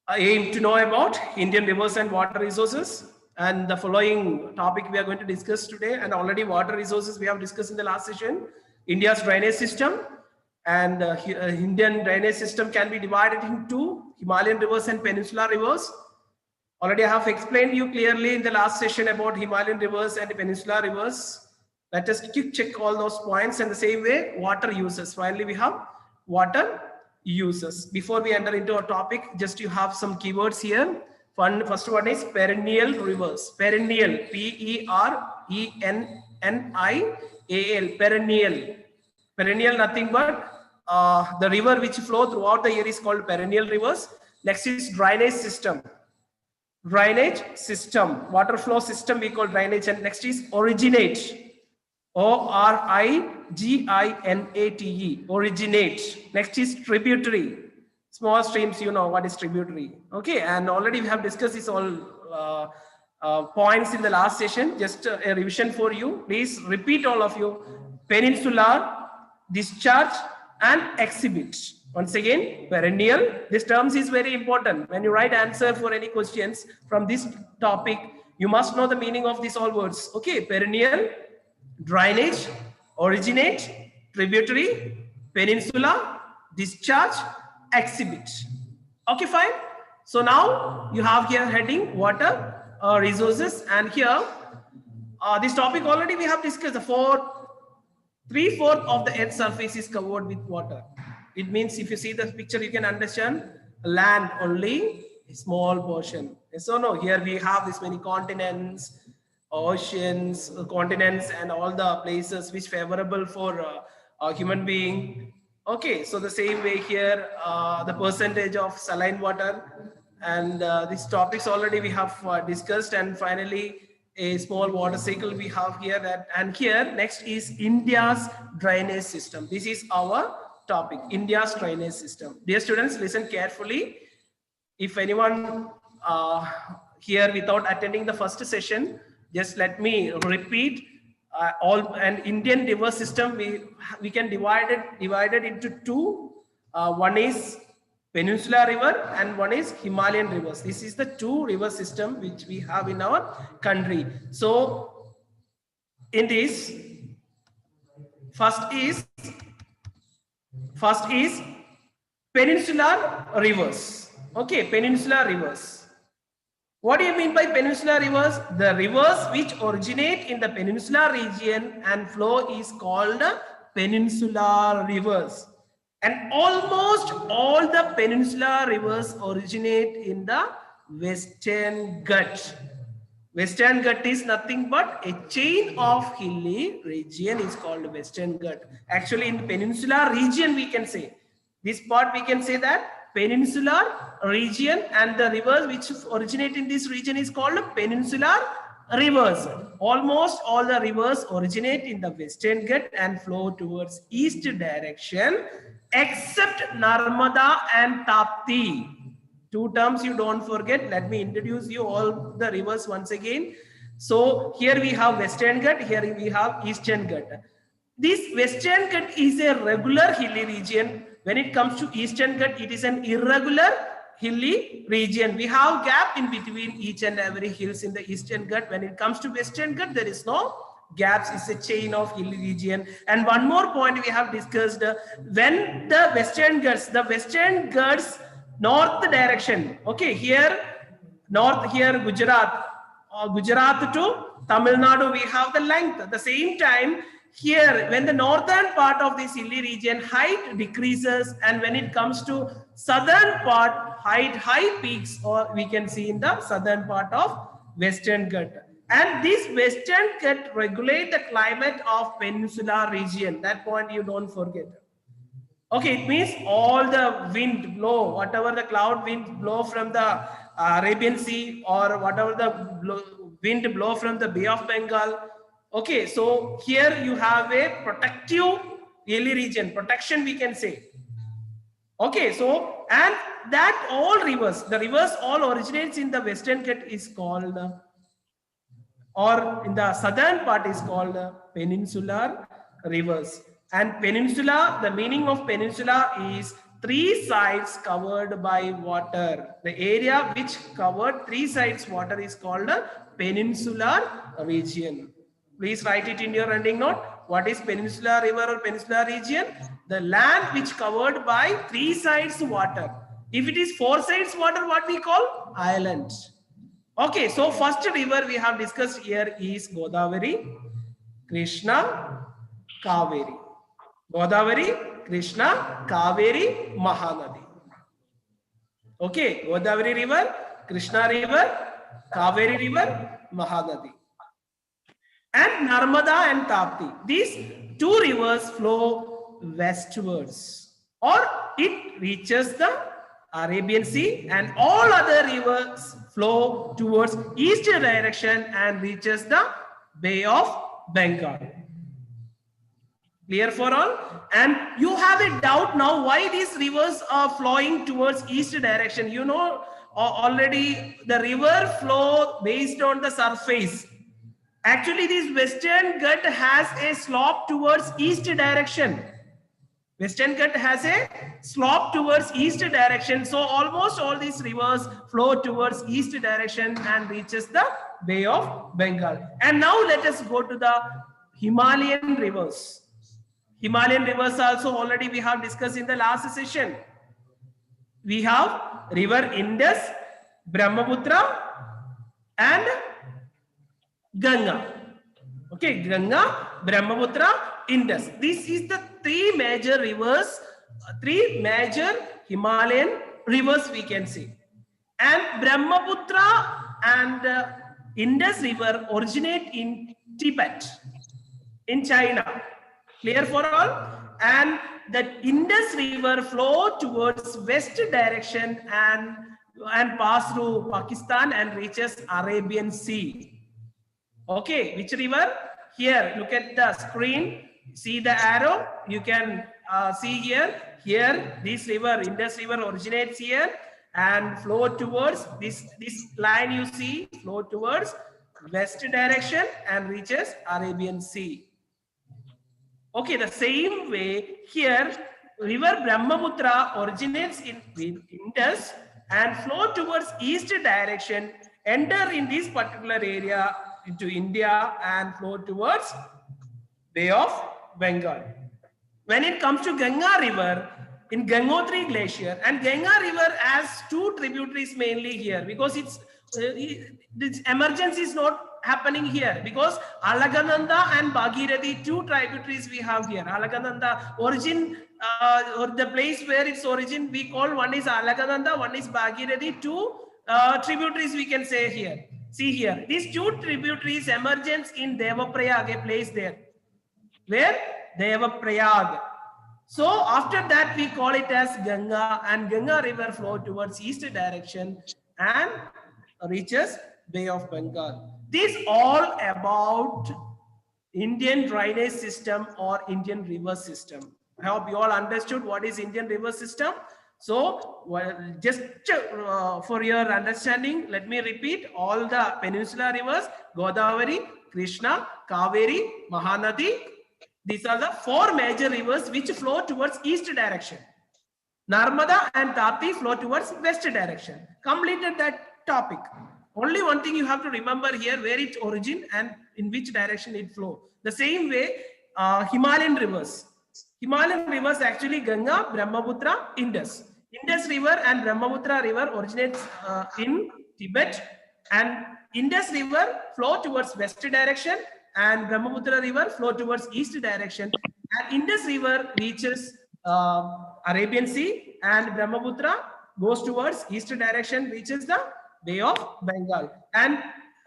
I aim to know about Indian rivers and water resources. And the following topic we are going to discuss today, and already water resources we have discussed in the last session, India's drainage system. And Indian drainage system can be divided into Himalayan rivers and peninsular rivers. Already I have explained you clearly in the last session about Himalayan rivers and peninsular rivers. Let us quick check all those points. And the same way, water uses. Finally, we have water uses. Before we enter into our topic, just you have some keywords here. First one is perennial rivers. Perennial, P-E-R-E-N-N-I-A-L, perennial. Perennial, nothing but the river which flow throughout the year is called perennial rivers. Next is drainage system. Drainage system, water flow system we call drainage. And next is originate. O-R-I-G-I-N-A-T-E, originate. Next is tributary. Small streams, you know what is tributary. Okay, and already we have discussed this all points in the last session. Just a revision for you. Please repeat all of you. Peninsular, discharge, and exhibit. Once again, perennial. This terms is very important. When you write answer for any questions from this topic, you must know the meaning of these all words. Okay, perennial, drainage, originate, tributary, peninsula, discharge, exhibit. Okay, fine. So now you have here heading water resources, and here this topic already we have discussed. The 3/4 of the Earth's surface is covered with water. It means if you see the picture, you can understand land only a small portion. So no, here we have this many continents, oceans, continents, and all the places which favorable for a human being. Okay, so the same way here, the percentage of saline water, and these topics already we have discussed. And finally, a small water cycle we have here. That, and here next is India's drainage system. This is our topic, India's drainage system. Dear students, listen carefully. If anyone here without attending the first session, just let me repeat. An Indian river system we can divide it into two. One is Peninsular River and one is Himalayan rivers. This is the two river system which we have in our country. So in this, first is peninsular rivers. Okay, peninsular rivers. What do you mean by peninsular rivers? The rivers which originate in the peninsular region and flow is called peninsular rivers. And almost all the peninsular rivers originate in the Western Ghats. Western Ghats is nothing but a chain of hilly region is called Western Ghats. Actually, in the peninsular region, we can say this part, we can say that peninsular region, and the rivers which originate in this region is called peninsular rivers. Almost all the rivers originate in the Western Ghats and flow towards east direction, except Narmada and Tapti. Two terms you don't forget. Let me introduce you all the rivers once again. So here we have Western Ghats, here we have Eastern Ghats. This Western Ghats is a regular hilly region. When it comes to Eastern Ghats, it is an irregular hilly region. We have gap in between each and every hills in the Eastern Ghats. When it comes to Western Ghats, there is no gaps. It's a chain of hilly region. And one more point we have discussed, when the Western Ghats north direction, okay, here north, here Gujarat to Tamil Nadu, we have the length. At the same time, here when the northern part of this hilly region, height decreases, and when it comes to southern part, high peaks, or we can see in the southern part of Western Ghats. And this Western Ghats regulate the climate of peninsular region. That point you don't forget. Okay, it means all the wind blow, whatever the cloud wind blow from the Arabian Sea, or whatever the wind blow from the Bay of Bengal. Okay, so here you have a protective hilly region, protection we can say. Okay, so and that all rivers, the rivers all originates in the Western Ghats is called, or in the southern part is called peninsular rivers. And peninsula, the meaning of peninsula is three sides covered by water. The area which covered three sides water is called a peninsular region. Please write it in your running note. What is peninsular river or peninsular region? The land which covered by three sides water. If it is four sides water, what we call island. Okay, so first river we have discussed here is Godavari, Krishna, Kaveri. Godavari, Krishna, Kaveri, Mahanadi. Okay, Godavari river, Krishna river, Kaveri river, Mahanadi. And Narmada and Tapti. These two rivers flow westwards, or it reaches the Arabian Sea, and all other rivers flow towards east direction and reaches the Bay of Bengal. Clear for all? And you have a doubt now why these rivers are flowing towards east direction. You know already the river flow based on the surface. Actually, this Western Ghats has a slope towards east direction. Western Ghats has a slope towards east direction. So almost all these rivers flow towards east direction and reaches the Bay of Bengal. And now let us go to the Himalayan rivers. Himalayan rivers also already we have discussed in the last session. We have river Indus, Brahmaputra and Ganga. Okay, Ganga, Brahmaputra, Indus. This is the three major rivers, three major Himalayan rivers we can see. And Brahmaputra and Indus river originate in Tibet, in China. Clear for all? And the Indus river flow towards west direction and pass through Pakistan and reaches Arabian Sea. Okay, which river? Here, look at the screen. See the arrow? You can see here. Here, this river, Indus river originates here and flow towards this line you see, flow towards west direction and reaches Arabian Sea. Okay, the same way here, river Brahmaputra originates in Indus and flow towards east direction, enter in this particular area into India and flow towards Bay of Bengal. When it comes to Ganga river, in Gangotri glacier, and Ganga river has two tributaries mainly here because this emergence is not happening here because Alagananda and Bhagirathi, two tributaries we have here. Alagananda origin or the place where its origin we call, one is Alagananda, one is Bhagirathi, two tributaries we can say here. See here, these two tributaries emergence in Devaprayag, a place there. Where? Devaprayag. So after that we call it as Ganga, and Ganga river flow towards east direction and reaches Bay of Bengal. This all about Indian drainage system or Indian river system. I hope you all understood what is Indian river system. So just for your understanding, let me repeat all the peninsular rivers: Godavari, Krishna, Kaveri, Mahanadi. These are the four major rivers which flow towards east direction. Narmada and Tapti flow towards west direction. Completed that topic. Only one thing you have to remember here, where its origin and in which direction it flow. The same way, Himalayan rivers. Himalayan rivers actually Ganga, Brahmaputra, Indus. Indus river and Brahmaputra river originates in Tibet, and Indus river flow towards west direction and Brahmaputra river flow towards east direction, and Indus river reaches Arabian Sea and Brahmaputra goes towards east direction, reaches the Bay of Bengal. And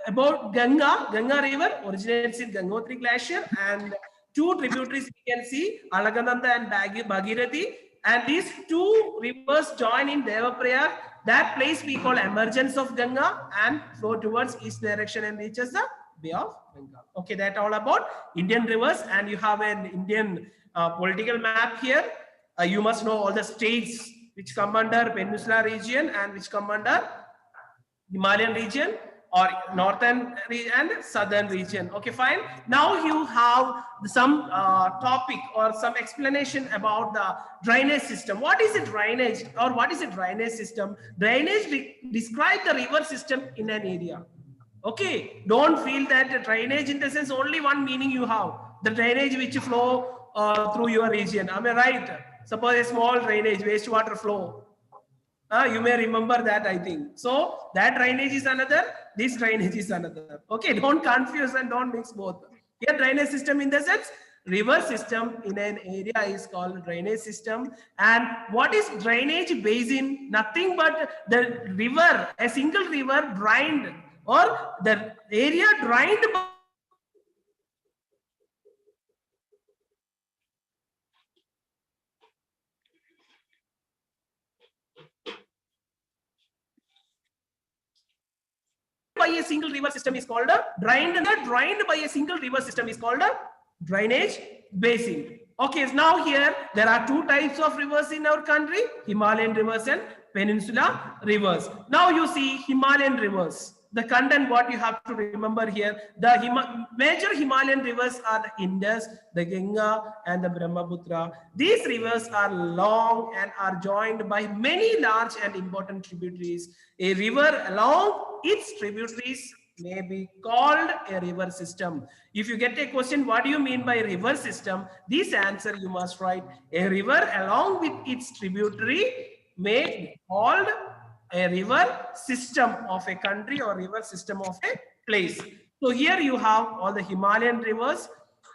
about Ganga river originates in Gangotri glacier, and two tributaries we can see, Alagananda and Bhagirathi. and these two rivers join in Devaprayag. That place we call emergence of Ganga and flow towards east direction and reaches the Bay of Bengal. Okay, that all about Indian rivers, and you have an Indian political map here. You must know all the states which come under Peninsular region and which come under Himalayan region or northern and southern region. Okay, fine. Now you have some topic or some explanation about the drainage system. What is a drainage or what is a drainage system? Drainage describe the river system in an area. Okay, don't feel that drainage in the sense only one meaning you have. The drainage which flow through your region. Am I right? Suppose a small drainage, wastewater flow. You may remember that, I think. So that drainage is another, this drainage is another. Okay, don't confuse and don't mix both. Here drainage system in the sense, river system in an area is called drainage system. And what is drainage basin? Nothing but the river, a single river drained or the area drained by a single river system is called a drained by a single river system is called a drainage basin. Okay, so now here there are two types of rivers in our country, Himalayan rivers and Peninsular rivers. Now you see Himalayan rivers. The content what you have to remember here, the major Himalayan rivers are the Indus, the Ganga and the Brahmaputra. These rivers are long and are joined by many large and important tributaries. A river along its tributaries may be called a river system. If you get a question, what do you mean by river system? This answer you must write. A river along with its tributary may be called a river system of a country or river system of a place. So here you have all the Himalayan rivers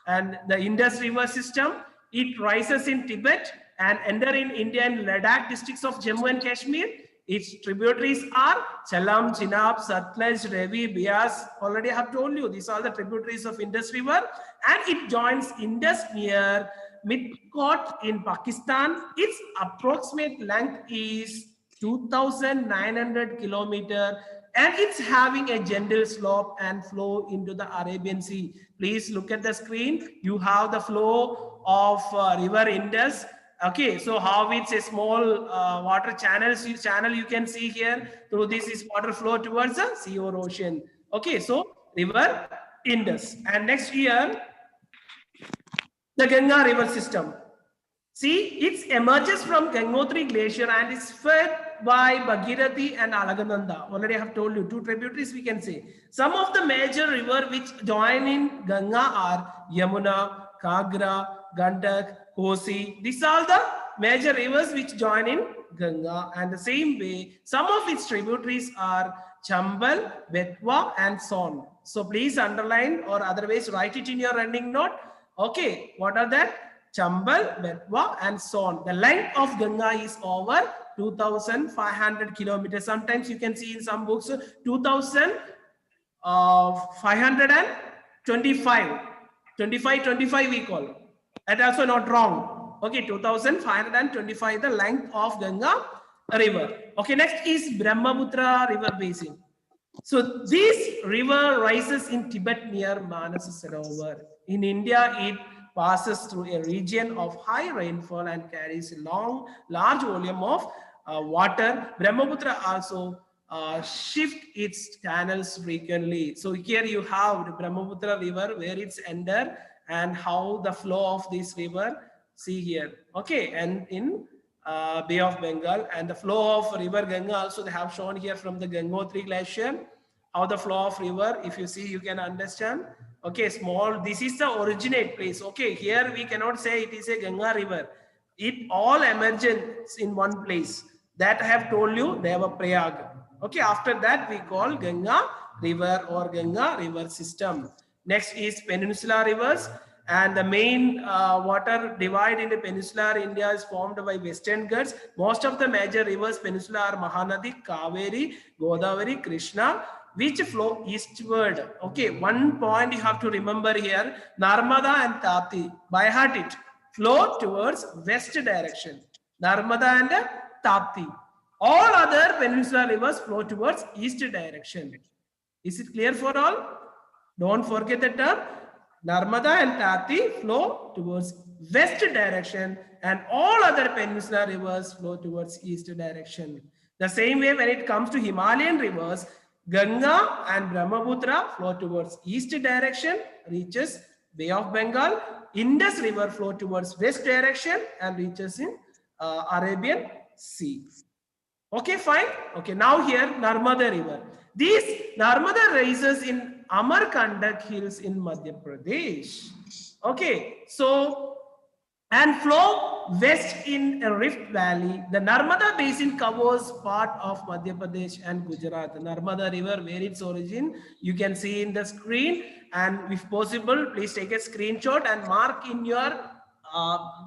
and the Indus river system. It rises in Tibet and enter in India and Ladakh districts of Jammu and Kashmir. Its tributaries are Jhelum, Chenab, Satluj, Ravi, Beas. Already I have told you, these are the tributaries of Indus river, and it joins Indus near Midkot in Pakistan. Its approximate length is 2,900 kilometers and it's having a gentle slope and flow into the Arabian Sea. Please look at the screen. You have the flow of river Indus. Okay, so how it's a small water channel you can see here. Through this is water flow towards the sea or ocean. Okay, so river Indus. And next year, the Ganga river system. See, it emerges from Gangotri glacier and is fed by Bhagirathi and Alagananda. Already I have told you, two tributaries we can say. Some of the major rivers which join in Ganga are Yamuna, Kagra, Gandak, Kosi. These are the major rivers which join in Ganga. And the same way, some of its tributaries are Chambal, Betwa and Son. So please underline or otherwise write it in your running note. Okay, what are that? Chambal, Betwa and Son. The length of Ganga is over 2,500 kilometers. Sometimes you can see in some books 2,525. 25 we call. That also not wrong. Okay, 2,525 the length of Ganga river. Okay, next is Brahmaputra river basin. So this river rises in Tibet near Manas Sarovar. In India, it passes through a region of high rainfall and carries a large volume of water. Brahmaputra also shift its channels frequently. So here you have the Brahmaputra river where it's enter and how the flow of this river, see here. Okay, and in Bay of Bengal, and the flow of river Ganga also they have shown here from the Gangotri glacier. How the flow of river, if you see, you can understand. Okay, small, this is the originate place. Okay, here we cannot say it is a Ganga river. It all emerges in one place. That I have told you, Devaprayag. Okay, after that we call Ganga river or Ganga river system. Next is Peninsular rivers, and the main water divide in the peninsular India is formed by Western Ghats. Most of the major rivers peninsular are Mahanadi, Kaveri, Godavari, Krishna, which flow eastward. Okay, one point you have to remember here, Narmada and Tapti, by heart it, flow towards west direction. Narmada and Tapti. All other peninsular rivers flow towards east direction. Is it clear for all? Don't forget the term. Narmada and Tapti flow towards west direction, and all other peninsular rivers flow towards east direction. The same way when it comes to Himalayan rivers, Ganga and Brahmaputra flow towards east direction, reaches Bay of Bengal. Indus River flow towards west direction and reaches in Arabian Sea. Okay, fine. Okay, now here Narmada River. This Narmada rises in Amarkandak Hills in Madhya Pradesh. Okay, so and flow west in a rift valley. The Narmada basin covers part of Madhya Pradesh and Gujarat. The Narmada River, where its origin, you can see in the screen. And if possible, please take a screenshot and mark in your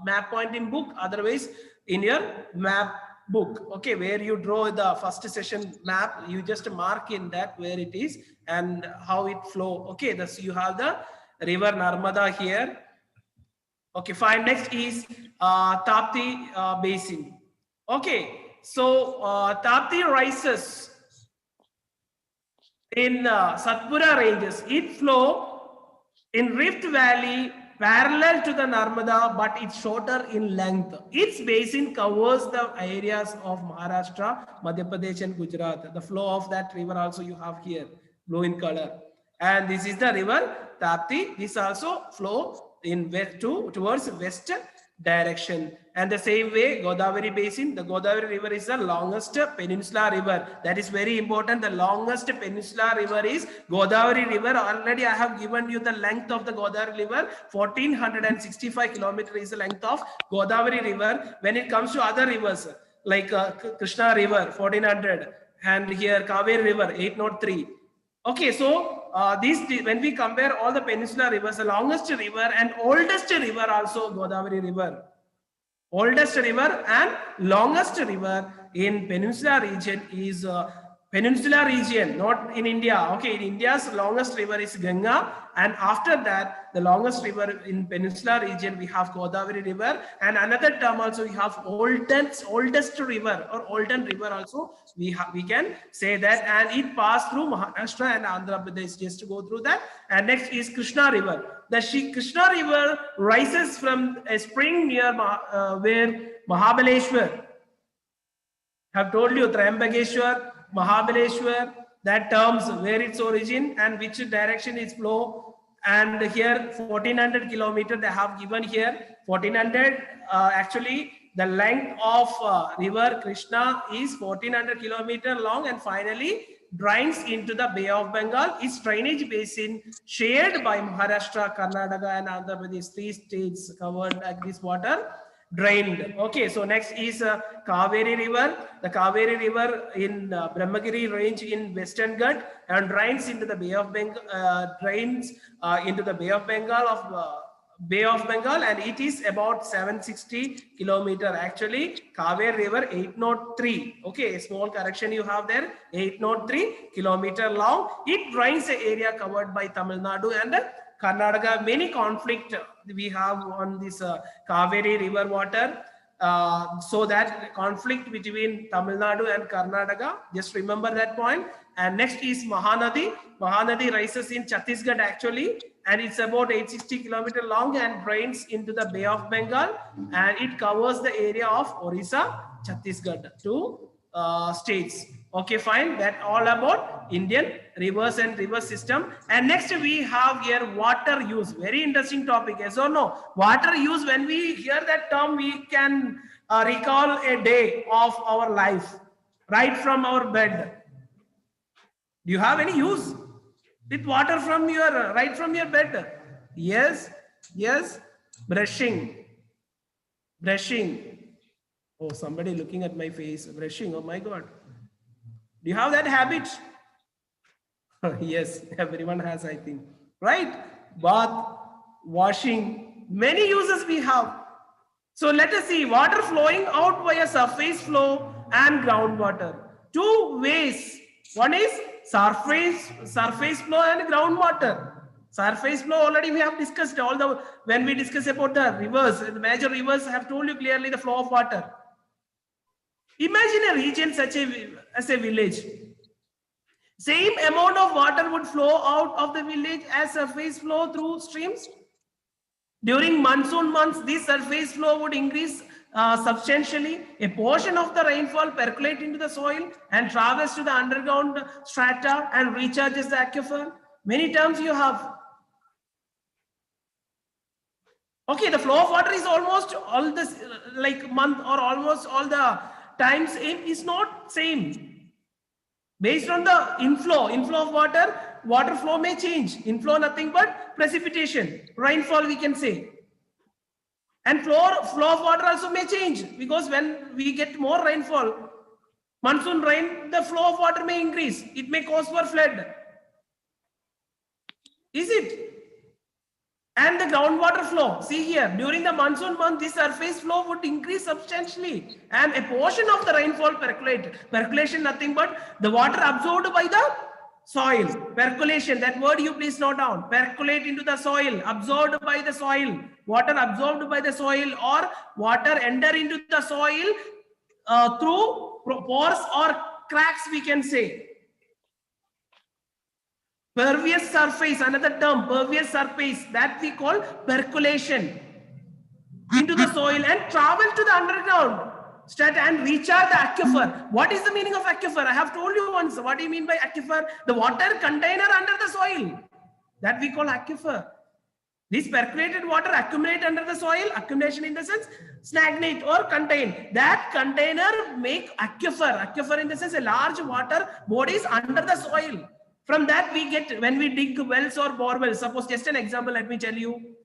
map pointing book. Otherwise, in your map book, okay, where you draw the first session map, you just mark in that where it is and how it flow. Okay, thus you have the river Narmada here. Okay, fine. Next is Tapti basin. Okay, so Tapti rises in Satpura ranges. It flow in Rift Valley parallel to the Narmada, but it's shorter in length. Its basin covers the areas of Maharashtra, Madhya Pradesh and Gujarat. The flow of that river also you have here, blue in color. And this is the river Tapti. This also flow in west towards west direction. And the same way Godavari basin, the Godavari river is the longest peninsular river. That is very important. The longest peninsular river is Godavari river. Already I have given you the length of the Godavari river. 1465 kilometers is the length of Godavari river. When it comes to other rivers like Krishna river 1400, and here Kaveri river 803. Okay, so when we compare all the peninsular rivers, the longest river and oldest river also Godavari river. Oldest river and longest river in peninsular region is peninsular region, not in India. Okay, in India's longest river is Ganga, and after that, the longest river in peninsular region we have Godavari river, and another term also we have oldest river or Olden river also we can say that, and it passed through Maharashtra and Andhra Pradesh. Just to go through that. And next is Krishna river. The Krishna river rises from a spring near where Mahabaleshwar. Have told you Triambakeshwar, Mahabaleshwar, that terms where its origin and which direction its flow. And here 1400 kilometers they have given here. 1400 actually the length of river Krishna is 1400 kilometers long, and finally drains into the Bay of Bengal. Its drainage basin shared by Maharashtra, Karnataka and Andhra Pradesh, 3 states covered like this water drained. Okay, so next is Kaveri river. The Kaveri river in Brahmagiri range in Western Ghat and drains into the Bay of Bengal, Bay of Bengal, and it is about 760 kilometers. Actually, Kaveri river 803. Okay, a small correction you have there. 803 kilometers long. It drains the area covered by Tamil Nadu and Karnataka. Many conflict we have on this Kaveri river water. So that conflict between Tamil Nadu and Karnataka, just remember that point. And next is Mahanadi. Mahanadi rises in Chhattisgarh actually, and it's about 860 kilometers long and drains into the Bay of Bengal, and it covers the area of Orissa, Chhattisgarh, 2 states. Okay, fine. That all about Indian rivers and river system. And next we have here water use. Very interesting topic, yes or no? Water use, when we hear that term, we can recall a day of our life right from our bed. Do you have any use with water from your right from your bed? Yes, yes. Brushing. Oh, somebody looking at my face. Brushing. Oh my God. Do you have that habit? Yes, everyone has, I think. Right? Bath, washing, many uses we have. So let us see water flowing out via surface flow and groundwater. 2 ways. One is surface flow and groundwater. Surface flow already we have discussed when we discuss about the rivers. The major rivers have told you clearly the flow of water. Imagine a region such as a village. Same amount of water would flow out of the village as surface flow through streams. During monsoon months, this surface flow would increase substantially. A portion of the rainfall percolates into the soil and travels to the underground strata and recharges the aquifer. Many terms you have. Okay, the flow of water is almost all this like month or almost all the times is not same. Based on the inflow of water flow may change. Inflow nothing but precipitation, rainfall we can say. And flow of water also may change because when we get more rainfall, monsoon rain, the flow of water may increase. It may cause for flood. Is it? And the groundwater flow, see here, during the monsoon month, this surface flow would increase substantially and a portion of the rainfall percolate. Percolation nothing but the water absorbed by the soil. Percolation, that word you please note down. Percolate into the soil, absorbed by the soil. Water absorbed by the soil or water enter into the soil through pores or cracks we can say. Pervious surface, another term, pervious surface, that we call percolation into the soil and travel to the underground strata and recharge the aquifer. What is the meaning of aquifer? I have told you once. What do you mean by aquifer? The water container under the soil. That we call aquifer. This percolated water accumulate under the soil, accumulation in the sense stagnate or contain. That container make aquifer. Aquifer in the sense a large water bodies under the soil. From that we get, when we dig wells or bore wells, suppose just an example, let me tell you.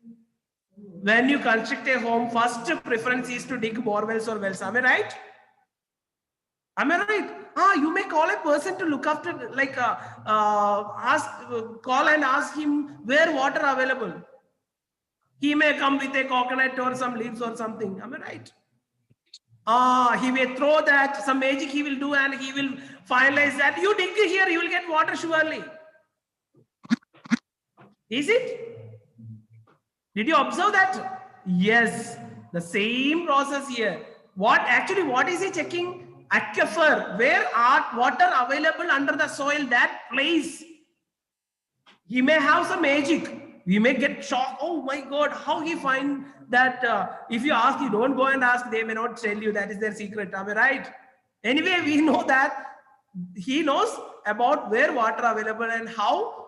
When you construct a home, first preference is to dig bore wells or wells. Am I right? Am I right? You may call a person to look after, like call and ask him where water available. He may come with a coconut or some leaves or something. Am I right? He may throw that, some magic he will do and he will finalize that. You dig here, you will get water surely. Is it? Did you observe that? Yes, the same process here. What is he checking? Aquifer, where are water available under the soil, that place. He may have some magic. We may get shocked. Oh my God, how he find that? If you ask, you don't go and ask, they may not tell you. That is their secret. Am I right? Anyway, we know that he knows about where water available and how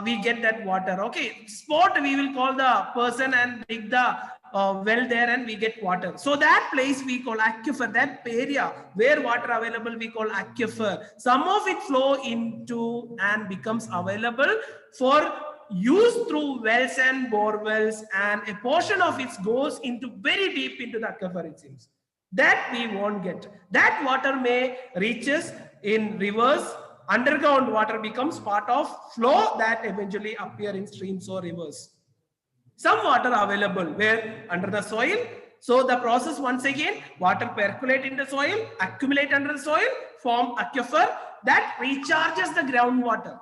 we get that water. Okay, spot we will call the person and dig the well there and we get water. So that place we call aquifer. That area where water available we call aquifer. Some of it flow into and becomes available for use through wells and bore wells, and a portion of it goes into very deep into the aquifer, it seems. That we won't get. That water may reaches in rivers. Underground water becomes part of flow that eventually appear in streams or rivers. Some water available where under the soil. So the process once again, water percolate in the soil, accumulate under the soil, form aquifer that recharges the groundwater.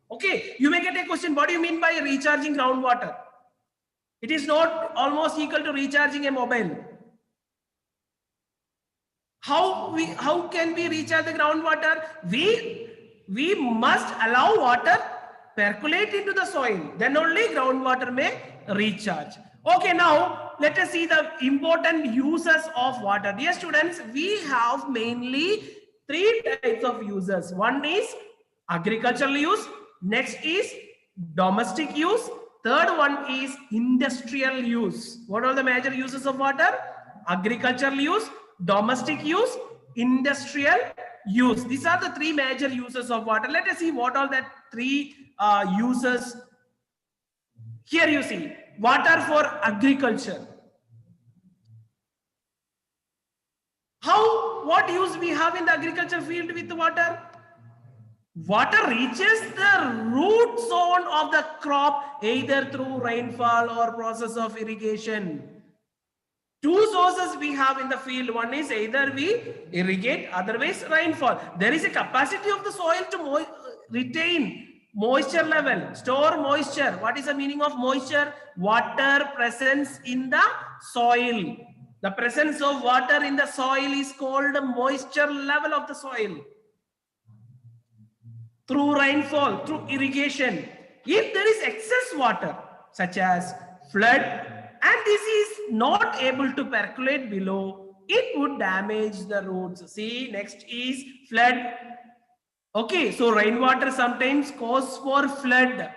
Okay, you may get a question, what do you mean by recharging groundwater? It is not almost equal to recharging a mobile. How can we recharge the groundwater? We must allow water percolate into the soil. Then only groundwater may recharge. Okay, now let us see the important uses of water. Dear students, we have mainly three types of uses. One is agricultural use. Next is domestic use. Third one is industrial use. What are the major uses of water? Agricultural use, domestic use, industrial use. These are the three major uses of water. Let us see what are the three uses. Here you see water for agriculture. What use we have in the agriculture field with the water? Water reaches the root zone of the crop either through rainfall or process of irrigation. Two sources we have in the field. One is either we irrigate, otherwise rainfall. There is a capacity of the soil to retain moisture level, store moisture. What is the meaning of moisture? Water presence in the soil. The presence of water in the soil is called the moisture level of the soil. Through rainfall, through irrigation, if there is excess water, such as flood, and this is not able to percolate below, it would damage the roots. See, next is flood. Okay, so rainwater sometimes cause for flood.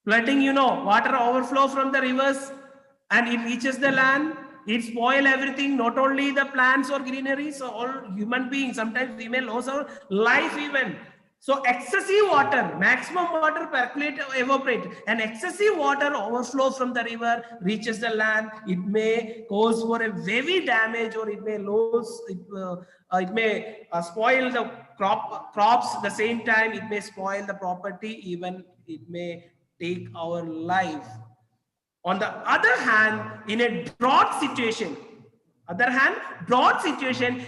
Flooding, you know, water overflow from the rivers and it reaches the land. It spoil everything, not only the plants or greenery, so all human beings. Sometimes we may lose our life even. So excessive water, maximum water percolate, evaporate, and excessive water overflow from the river reaches the land. It may cause for a heavy damage, or it may lose. It may spoil the crops. At the same time, it may spoil the property. Even it may take our life. On the other hand, in a drought situation,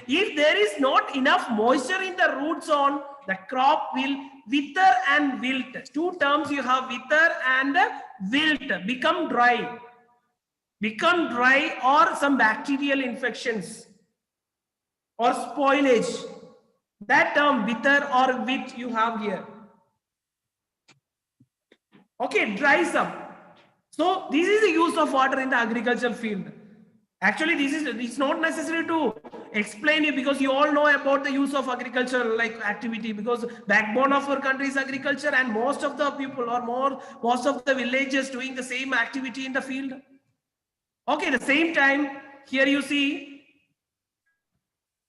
if there is not enough moisture in the root zone, the crop will wither and wilt. Two terms you have, wither and wilt, become dry, or some bacterial infections or spoilage. That term wither or wilt you have here. Okay, dries up. So this is the use of water in the agricultural field. Actually, it's not necessary to explain it, because you all know about the use of agriculture like activity, because backbone of our country is agriculture, and most of the people or most of the villages doing the same activity in the field. Okay, at the same time, here you see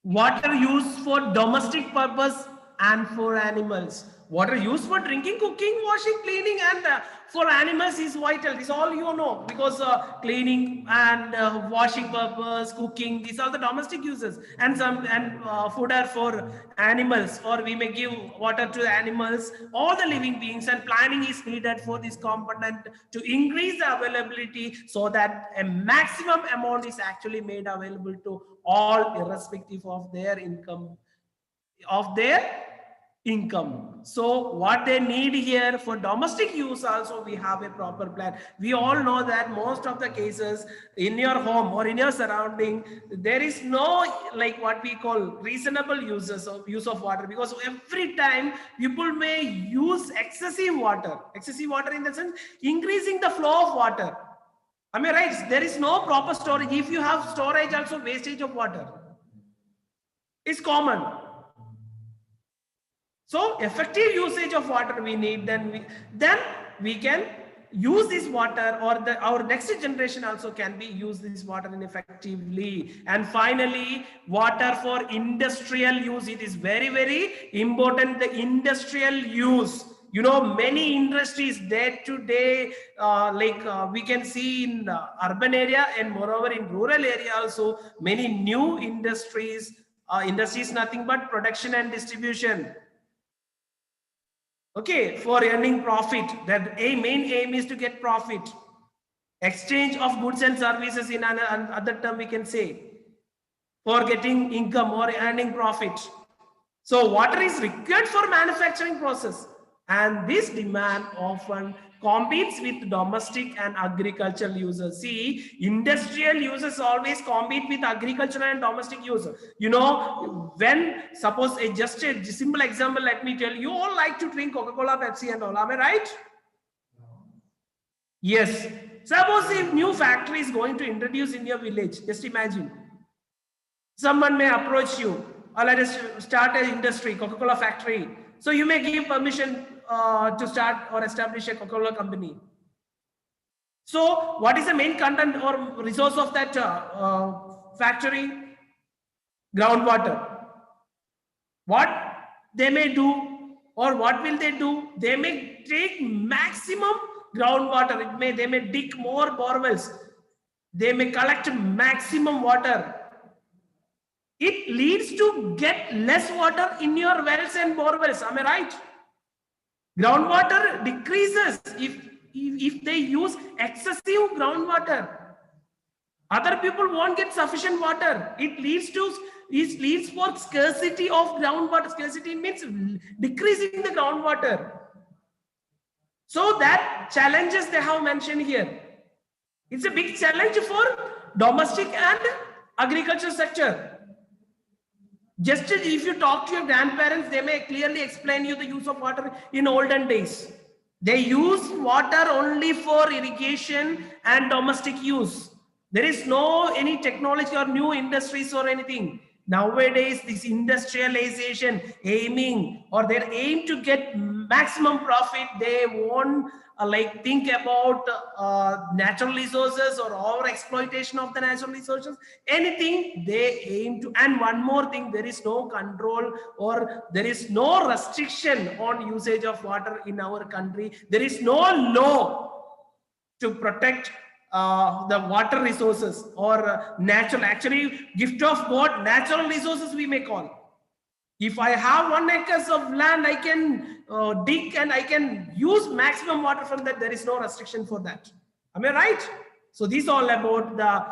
water used for domestic purpose and for animals. Water used for drinking, cooking, washing, cleaning, and for animals is vital. This all you know, because cleaning and washing purpose, cooking, these are the domestic uses, and fodder for animals, or we may give water to the animals, all the living beings, and planning is needed for this component to increase the availability, so that a maximum amount is actually made available to all, irrespective of their income. So what they need here for domestic use, also we have a proper plan. We all know that most of the cases in your home or in your surrounding, there is no like what we call reasonable use of water, because every time people may use excessive water in the sense increasing the flow of water. Am I right? There is no proper storage. If you have storage, also wastage of water is common. So effective usage of water we need, then we can use this water, or our next generation also can be use this water effectively. And finally, water for industrial use. It is very, very important, the industrial use. You know, many industries day to day, we can see in urban area, and moreover in rural area also, many new industries. Industries nothing but production and distribution. Okay, for earning profit. That main aim is to get profit. Exchange of goods and services, in another term we can say, for getting income or earning profit. So water is required for manufacturing process, and this demand often competes with domestic and agricultural users. See, industrial users always compete with agricultural and domestic users. You know, when suppose just a simple example, let me tell you, all like to drink Coca-Cola, Pepsi and all. Am I right? Yes. Suppose if new factory is going to introduce in your village, just imagine. Someone may approach you, or let us start an industry, Coca-Cola factory. So you may give permission to start or establish a Coca-Cola company. So what is the main content or resource of that factory? Groundwater. What they may do, or what will they do? They may take maximum groundwater. They may dig more borewells. They may collect maximum water. It leads to get less water in your wells and borewells. Am I right? Groundwater decreases if they use excessive groundwater. Other people won't get sufficient water. It leads for scarcity of groundwater. Scarcity means decreasing the groundwater. So that challenges they have mentioned here. It's a big challenge for domestic and Agriculture sector. Just as if you talk to your grandparents, they may clearly explain you the use of water in olden days. They use water only for irrigation and domestic use. There is no any technology or new industries or anything. Nowadays, this industrialization aiming or their aim to get maximum profit, they won't like think about natural resources or over exploitation of the natural resources. Anything they aim to. And one more thing, there is no control or there is no restriction on usage of water in our country. There is no law to protect the water resources or natural, actually gift of God, natural resources we may call. If I have 1 acre of land, I can dig and I can use maximum water from that. There is no restriction for that. Am I right? So this is all about the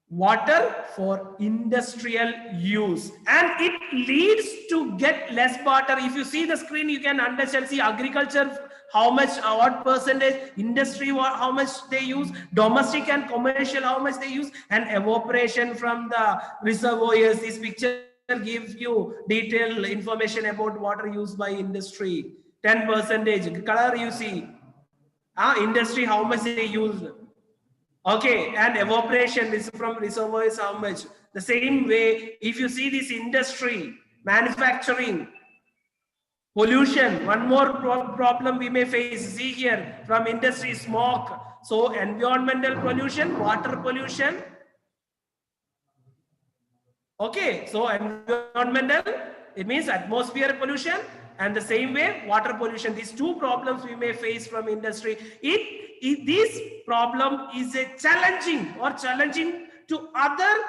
water for industrial use, and it leads to get less water. If you see the screen, you can understand, see agriculture, how much, what percentage, industry, how much they use, domestic and commercial, how much they use, and evaporation from the reservoirs. This picture gives you detailed information about water used by industry. 10% color you see. Industry, how much they use. Okay, and evaporation is from reservoirs, how much. The same way, if you see this industry, manufacturing, pollution, one more problem we may face. See here, from industry, smoke. So environmental pollution, water pollution. Okay, so environmental, it means atmosphere pollution, and the same way water pollution. These two problems we may face from industry. This problem is a challenging to other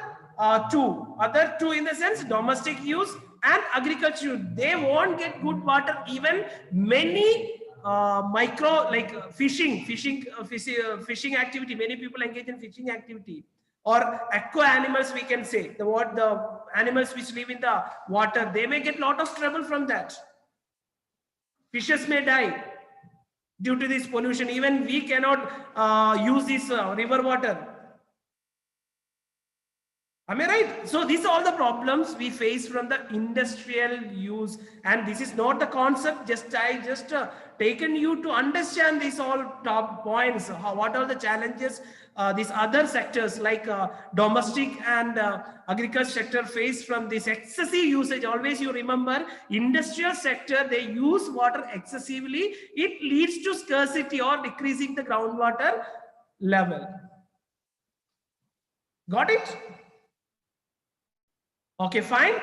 two in the sense domestic use and agriculture. They won't get good water. Even many micro, like fishing activity. Many people engage in fishing activity. Or aqua animals, we can say, the animals which live in the water, they may get lot of trouble from that. Fishes may die due to this pollution. Even we cannot use this river water. Am I right? So these are all the problems we face from the industrial use, and this is not the concept. I just taken you to understand these all top points. What are the challenges these other sectors like domestic and agriculture sector face from this excessive usage. Always you remember, industrial sector, they use water excessively. It leads to scarcity or decreasing the groundwater level. Got it? Okay, fine.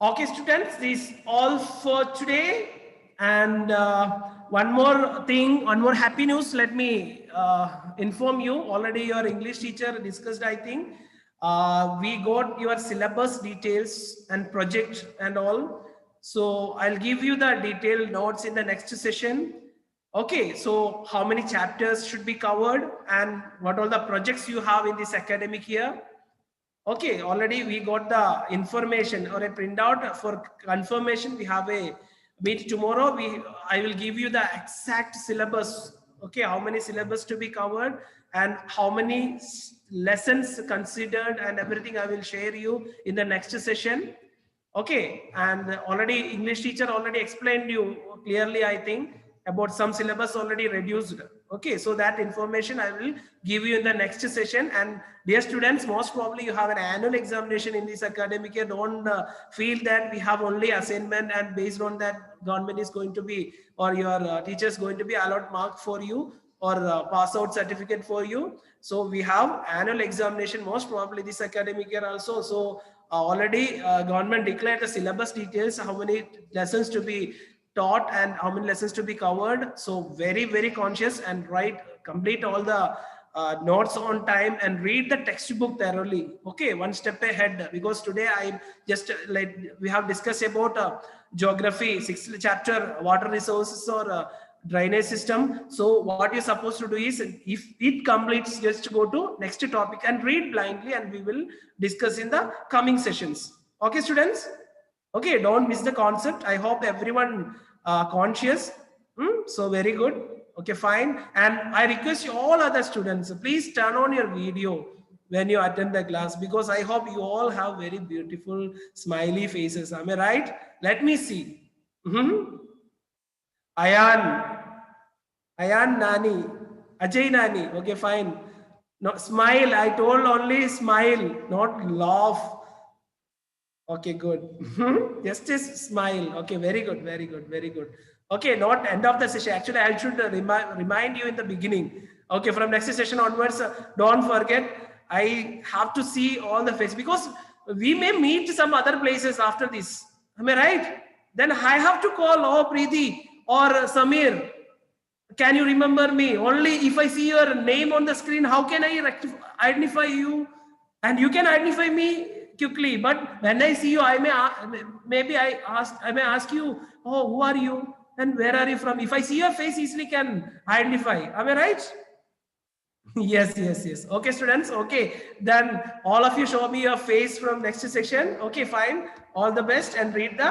Okay, students, this is all for today. And one more thing, one more happy news. Let me inform you. Already your English teacher discussed, I think. We got your syllabus details and project and all. So I'll give you the detailed notes in the next session. Okay, so how many chapters should be covered and what all the projects you have in this academic year. Okay, already we got the information or a printout for confirmation. We have a meet tomorrow. I will give you the exact syllabus. Okay, how many syllabus to be covered and how many lessons considered and everything I will share you in the next session. Okay, and already English teacher already explained you clearly, I think, about some syllabus already reduced. Okay, so that information I will give you in the next session. And dear students, most probably you have an annual examination in this academic year. Don't feel that we have only assignment and based on that government is going to be, or your teacher is going to be allot mark for you or pass out certificate for you. So we have annual examination most probably this academic year also. So already government declared the syllabus details, how many lessons to be taught and how many lessons to be covered. So very conscious and complete all the notes on time and read the textbook thoroughly. Okay, one step ahead, because today I just we have discussed about geography, 6th chapter, water resources or drainage system. So what you're supposed to do is, if it completes, just go to next topic and read blindly, and we will discuss in the coming sessions. Okay, students. Okay, don't miss the concept. I hope everyone conscious. So very good. Okay, fine. And I request you all other students, please turn on your video. when you attend the class, because I hope you all have very beautiful smiley faces. Am I right? Let me see. Ayan Nani, Ajay Nani. Okay, fine. No, smile. I told only smile, not laugh. Okay, good. Just a smile. Okay, very good, very good, very good. Okay, not end of the session. Actually, I should remind you in the beginning. Okay, from next session onwards, don't forget, I have to see all the faces, because we may meet some other places after this. Am I right? Then I have to call, oh, Preeti or Samir. Can you remember me? Only if I see your name on the screen, how can I identify you? And you can identify me quickly. But when I see you, I may I may ask you, oh, who are you? And where are you from? If I see your face, easily can identify. Am I right? Yes, yes, yes. Okay, students. Okay, then all of you show me your face from next section. Okay, fine. All the best and read the